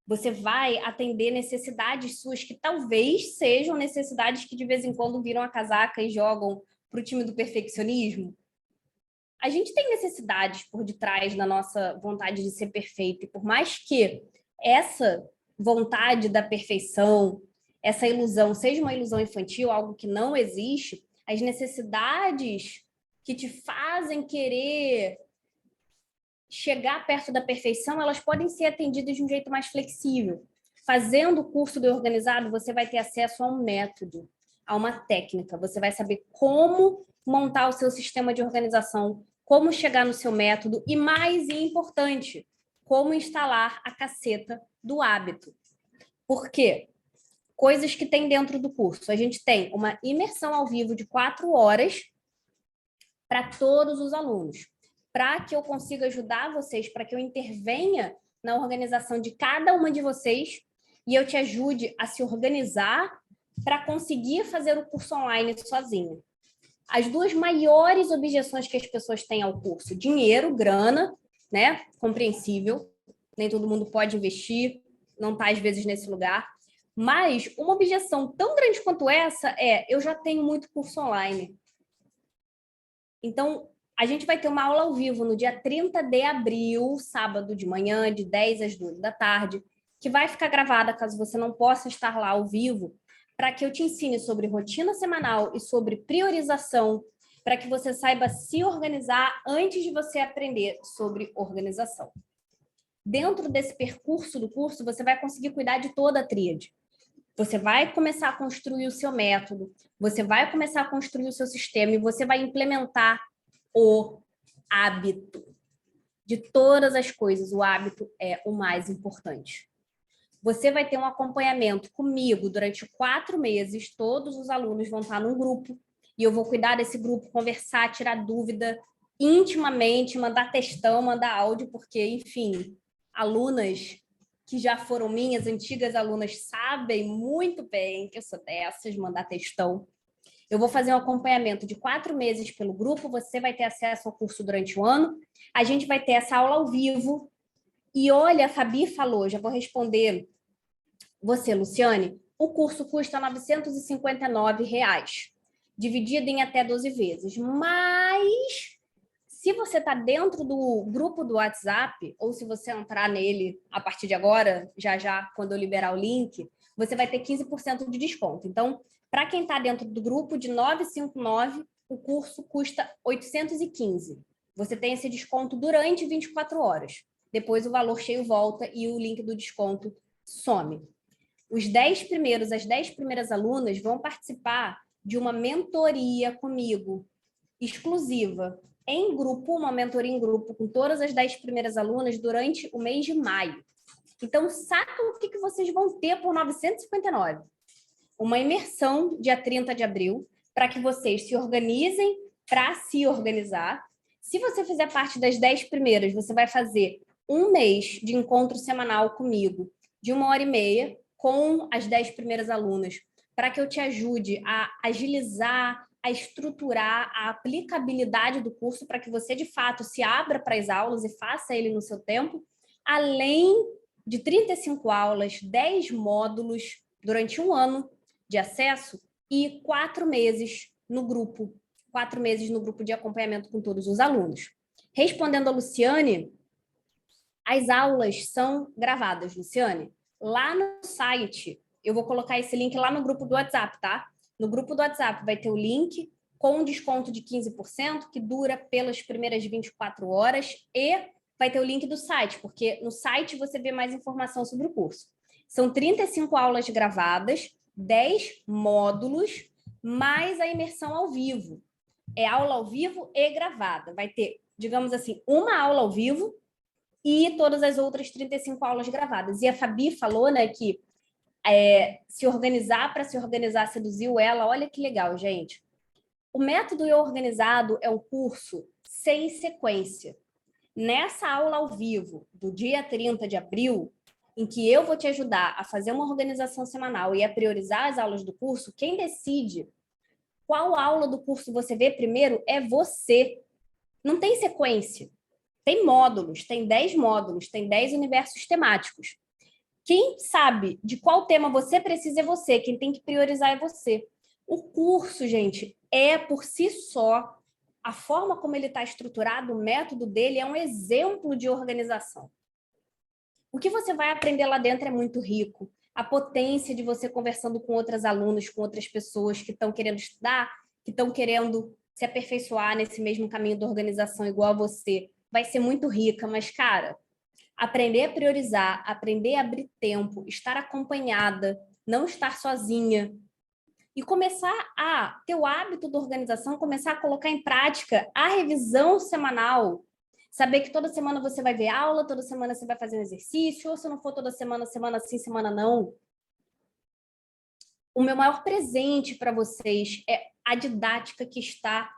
você vai atender necessidades suas que talvez sejam necessidades que de vez em quando viram a casaca e jogam para o time do perfeccionismo. A gente tem necessidades por detrás da nossa vontade de ser perfeito, e por mais que essa vontade da perfeição, essa ilusão seja uma ilusão infantil, algo que não existe, as necessidades que te fazem querer chegar perto da perfeição, elas podem ser atendidas de um jeito mais flexível. Fazendo o curso do Organizado, você vai ter acesso a um método, a uma técnica. Você vai saber como montar o seu sistema de organização, como chegar no seu método e, mais importante, como instalar a caceta do hábito. Por quê? Coisas que tem dentro do curso. A gente tem uma imersão ao vivo de 4 horas para todos os alunos, para que eu consiga ajudar vocês, para que eu intervenha na organização de cada uma de vocês e eu te ajude a se organizar para conseguir fazer o curso online sozinha. As duas maiores objeções que as pessoas têm ao curso: dinheiro, grana, né? Compreensível, nem todo mundo pode investir, não está às vezes nesse lugar. Mas uma objeção tão grande quanto essa é: eu já tenho muito curso online. Então, a gente vai ter uma aula ao vivo no dia 30 de abril, sábado de manhã, de 10 às 2 da tarde, que vai ficar gravada caso você não possa estar lá ao vivo, para que eu te ensine sobre rotina semanal e sobre priorização, para que você saiba se organizar antes de você aprender sobre organização. Dentro desse percurso do curso, você vai conseguir cuidar de toda a tríade. Você vai começar a construir o seu método, você vai começar a construir o seu sistema e você vai implementar o hábito. De todas as coisas, o hábito é o mais importante. Você vai ter um acompanhamento comigo durante 4 meses, todos os alunos vão estar num grupo e eu vou cuidar desse grupo, conversar, tirar dúvida intimamente, mandar textão, mandar áudio, porque, enfim, alunas que já foram minhas antigas alunas sabem muito bem que eu sou dessas, mandar textão. Eu vou fazer um acompanhamento de 4 meses pelo grupo, você vai ter acesso ao curso durante o ano, a gente vai ter essa aula ao vivo. E olha, a Fabi falou, já vou responder você, Luciane, o curso custa R$ 959, dividido em até 12 vezes. Mas se você está dentro do grupo do WhatsApp, ou se você entrar nele a partir de agora, já, quando eu liberar o link, você vai ter 15% de desconto. Então, para quem está dentro do grupo de 959, o curso custa 815. Você tem esse desconto durante 24 horas. Depois o valor cheio volta e o link do desconto some. As 10 primeiras alunas vão participar de uma mentoria comigo, exclusiva, em grupo, uma mentoria em grupo com todas as 10 primeiras alunas durante o mês de maio. Então, sacam o que vocês vão ter por 959? Uma imersão dia 30 de abril, para que vocês se organizem para se organizar. Se você fizer parte das 10 primeiras, você vai fazer um mês de encontro semanal comigo, de 1h30, com as 10 primeiras alunas, para que eu te ajude a agilizar, a estruturar a aplicabilidade do curso para que você, de fato, se abra para as aulas e faça ele no seu tempo, além de 35 aulas, 10 módulos durante um ano de acesso e 4 meses no grupo. 4 meses no grupo de acompanhamento com todos os alunos. Respondendo a Luciane, as aulas são gravadas, Luciane. Lá no site, eu vou colocar esse link lá no grupo do WhatsApp, tá? No grupo do WhatsApp vai ter o link com um desconto de 15%, que dura pelas primeiras 24 horas, e vai ter o link do site, porque no site você vê mais informação sobre o curso. São 35 aulas gravadas, 10 módulos, mais a imersão ao vivo. É aula ao vivo e gravada. Vai ter, digamos assim, uma aula ao vivo e todas as outras 35 aulas gravadas. E a Fabi falou, né, que se organizar para se organizar seduziu ela. Olha que legal, gente. O método organizado é um curso sem sequência. nessa aula ao vivo do dia 30 de abril, em que eu vou te ajudar a fazer uma organização semanal e a priorizar as aulas do curso, quem decide qual aula do curso você vê primeiro é você. Não tem sequência. Tem módulos, tem 10 módulos, tem 10 universos temáticos. Quem sabe de qual tema você precisa é você, quem tem que priorizar é você. O curso, gente, é por si só, a forma como ele está estruturado, o método dele é um exemplo de organização. O que você vai aprender lá dentro é muito rico. A potência de você conversando com outras alunas, com outras pessoas que estão querendo estudar, que estão querendo se aperfeiçoar nesse mesmo caminho da organização igual a você, vai ser muito rica. Mas, cara, aprender a priorizar, aprender a abrir tempo, estar acompanhada, não estar sozinha, e começar a ter o hábito da organização, começar a colocar em prática a revisão semanal, saber que toda semana você vai ver aula, toda semana você vai fazer um exercício, ou se não for toda semana, semana sim, semana não. O meu maior presente para vocês é a didática que está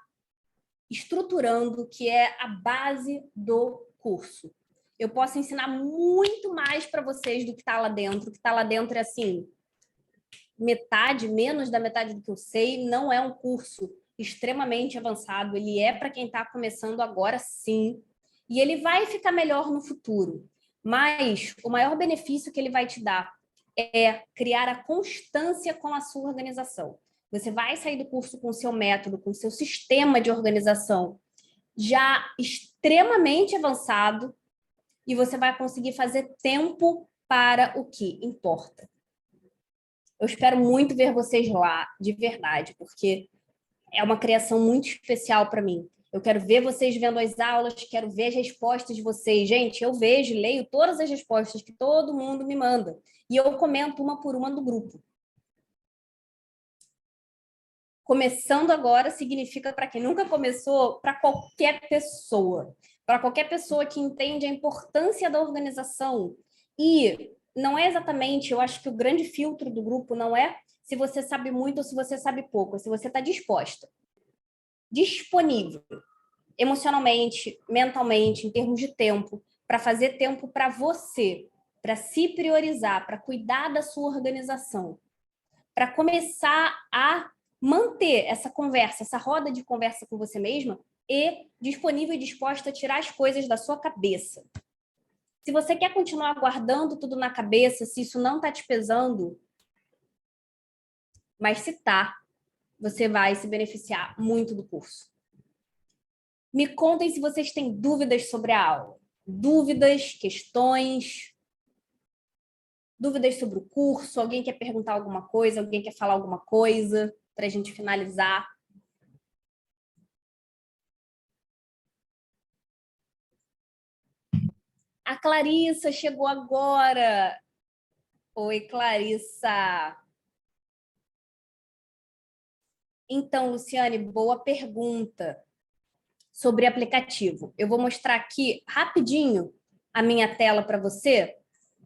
estruturando, que é a base do curso. Eu posso ensinar muito mais para vocês do que está lá dentro. O que está lá dentro é assim, metade, menos da metade do que eu sei. Não é um curso extremamente avançado, ele é para quem está começando agora, sim, e ele vai ficar melhor no futuro. Mas o maior benefício que ele vai te dar é criar a constância com a sua organização. Você vai sair do curso com o seu método, com o seu sistema de organização já extremamente avançado, e você vai conseguir fazer tempo para o que importa. Eu espero muito ver vocês lá, de verdade, porque é uma criação muito especial para mim. Eu quero ver vocês vendo as aulas, quero ver as respostas de vocês. Gente, eu vejo, leio todas as respostas que todo mundo me manda. E eu comento uma por uma no grupo. Começando agora significa, para quem nunca começou, para qualquer pessoa. Para qualquer pessoa que entende a importância da organização. E não é exatamente, eu acho que o grande filtro do grupo não é se você sabe muito ou se você sabe pouco, é se você está disposta, disponível, emocionalmente, mentalmente, em termos de tempo, para fazer tempo para você, para se priorizar, para cuidar da sua organização, para começar a manter essa conversa, essa roda de conversa com você mesma e disponível e disposta a tirar as coisas da sua cabeça. Se você quer continuar guardando tudo na cabeça, se isso não está te pesando, mas se tá, você vai se beneficiar muito do curso. Me contem se vocês têm dúvidas sobre a aula. Dúvidas, questões, dúvidas sobre o curso, alguém quer perguntar alguma coisa, alguém quer falar alguma coisa para a gente finalizar. A Clarissa chegou agora. Oi, Clarissa. Então, Luciane, boa pergunta sobre aplicativo. Eu vou mostrar aqui rapidinho a minha tela para você,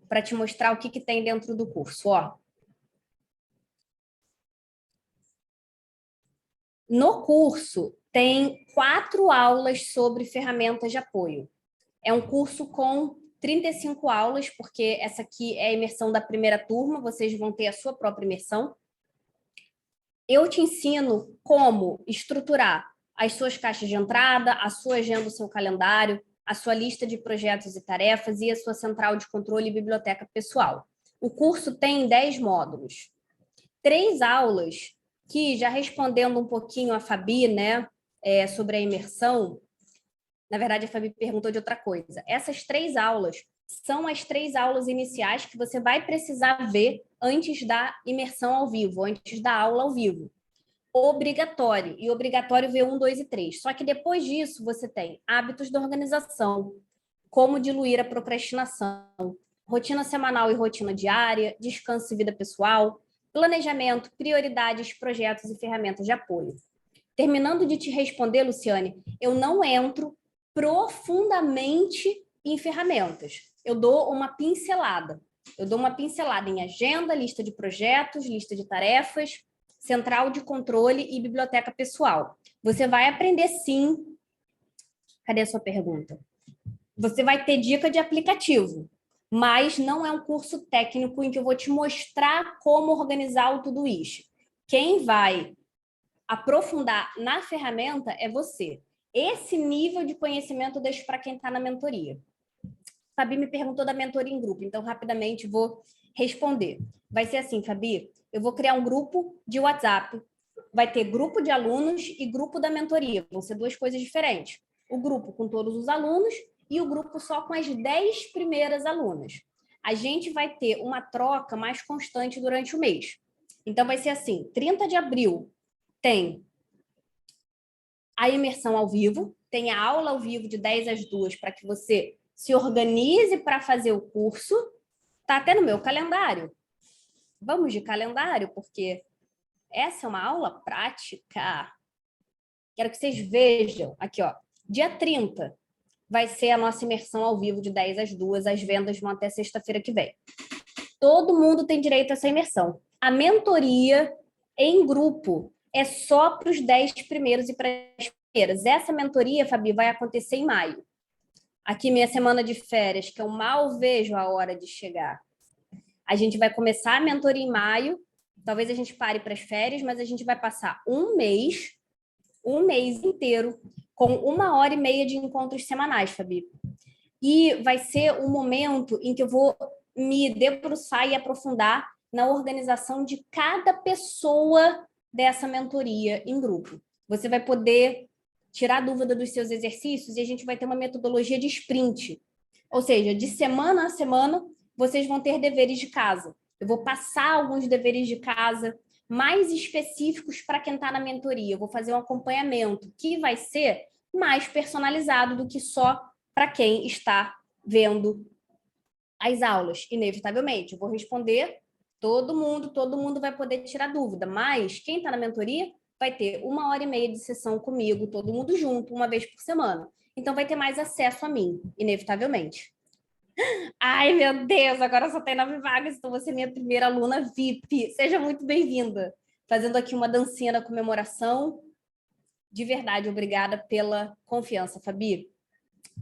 para te mostrar o que tem dentro do curso. Ó. No curso, tem 4 aulas sobre ferramentas de apoio. É um curso com 35 aulas, porque essa aqui é a imersão da primeira turma, vocês vão ter a sua própria imersão. Eu te ensino como estruturar as suas caixas de entrada, a sua agenda, o seu calendário, a sua lista de projetos e tarefas e a sua central de controle e biblioteca pessoal. O curso tem 10 módulos. 3 aulas que, já respondendo um pouquinho a Fabi, né, sobre a imersão, na verdade, a Fabi perguntou de outra coisa. Essas 3 aulas são as 3 aulas iniciais que você vai precisar ver antes da imersão ao vivo, antes da aula ao vivo. Obrigatório. E obrigatório ver 1, 2 e 3. Só que depois disso, você tem hábitos da organização, como diluir a procrastinação, rotina semanal e rotina diária, descanso e vida pessoal, planejamento, prioridades, projetos e ferramentas de apoio. Terminando de te responder, Luciane, eu não entro profundamente em ferramentas. Eu dou uma pincelada. Eu dou uma pincelada em agenda, lista de projetos, lista de tarefas, central de controle e biblioteca pessoal. Você vai aprender sim. Cadê a sua pergunta? Você vai ter dica de aplicativo, mas não é um curso técnico em que eu vou te mostrar como organizar o Todoist. Quem vai aprofundar na ferramenta é você. Esse nível de conhecimento eu deixo para quem está na mentoria. Fabi me perguntou da mentoria em grupo, então rapidamente vou responder. Vai ser assim, Fabi, eu vou criar um grupo de WhatsApp, vai ter grupo de alunos e grupo da mentoria, vão ser duas coisas diferentes. O grupo com todos os alunos e o grupo só com as 10 primeiras alunas. A gente vai ter uma troca mais constante durante o mês. Então vai ser assim, 30 de abril tem a imersão ao vivo, tem a aula ao vivo de 10 às 2 para que você se organize para fazer o curso. Tá até no meu calendário. Vamos de calendário, porque essa é uma aula prática. Quero que vocês vejam. Aqui, ó. Dia 30 vai ser a nossa imersão ao vivo de 10 às 2. As vendas vão até sexta-feira que vem. Todo mundo tem direito a essa imersão. A mentoria em grupo é só para os 10 primeiros e para as primeiras. Essa mentoria, Fabi, vai acontecer em maio. Aqui, minha semana de férias, que eu mal vejo a hora de chegar. A gente vai começar a mentoria em maio. Talvez a gente pare para as férias, mas a gente vai passar um mês inteiro, com 1h30 de encontros semanais, Fabi. E vai ser um momento em que eu vou me debruçar e aprofundar na organização de cada pessoa dessa mentoria em grupo. Você vai poder tirar dúvida dos seus exercícios e a gente vai ter uma metodologia de sprint. Ou seja, de semana a semana, vocês vão ter deveres de casa. Eu vou passar alguns deveres de casa mais específicos para quem está na mentoria. Eu vou fazer um acompanhamento que vai ser mais personalizado do que só para quem está vendo as aulas, inevitavelmente. Eu vou responder todo mundo vai poder tirar dúvida, mas quem está na mentoria vai ter 1h30 de sessão comigo, todo mundo junto, uma vez por semana. Então vai ter mais acesso a mim, inevitavelmente. Ai, meu Deus, agora só tem 9 vagas, então você é minha primeira aluna VIP. Seja muito bem-vinda. Fazendo aqui uma dancinha na comemoração. De verdade, obrigada pela confiança, Fabi.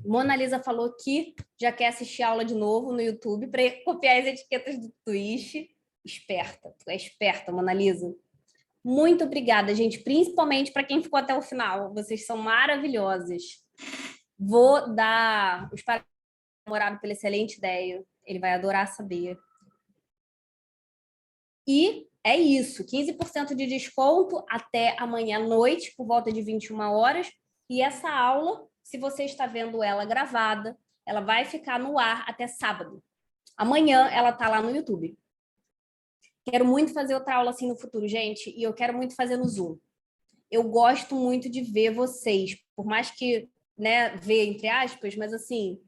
Mona Lisa falou que já quer assistir a aula de novo no YouTube para copiar as etiquetas do Twitch. Esperta, tu é esperta, Mona Lisa. Muito obrigada, gente, principalmente para quem ficou até o final. Vocês são maravilhosas. Vou dar os parabéns ao namorado pela excelente ideia. Ele vai adorar saber. E é isso, 15% de desconto até amanhã à noite, por volta de 21 horas. E essa aula, se você está vendo ela gravada, ela vai ficar no ar até sábado. Amanhã ela está lá no YouTube. Quero muito fazer outra aula assim no futuro, gente, e eu quero muito fazer no Zoom. Eu gosto muito de ver vocês, por mais que, né, ver entre aspas, mas assim,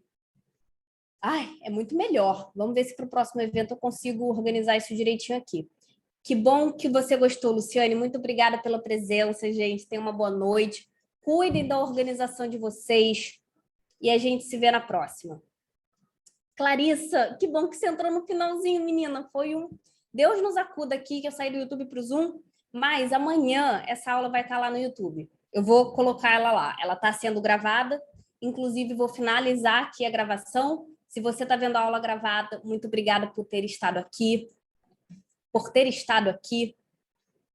ai, é muito melhor. Vamos ver se para o próximo evento eu consigo organizar isso direitinho aqui. Que bom que você gostou, Luciane. Muito obrigada pela presença, gente. Tenha uma boa noite. Cuidem da organização de vocês e a gente se vê na próxima. Clarissa, que bom que você entrou no finalzinho, menina. Foi um... Deus nos acuda aqui, que eu saí do YouTube para o Zoom, mas amanhã essa aula vai estar lá no YouTube. Eu vou colocar ela lá. Ela está sendo gravada, inclusive vou finalizar aqui a gravação. Se você está vendo a aula gravada, muito obrigada por ter estado aqui.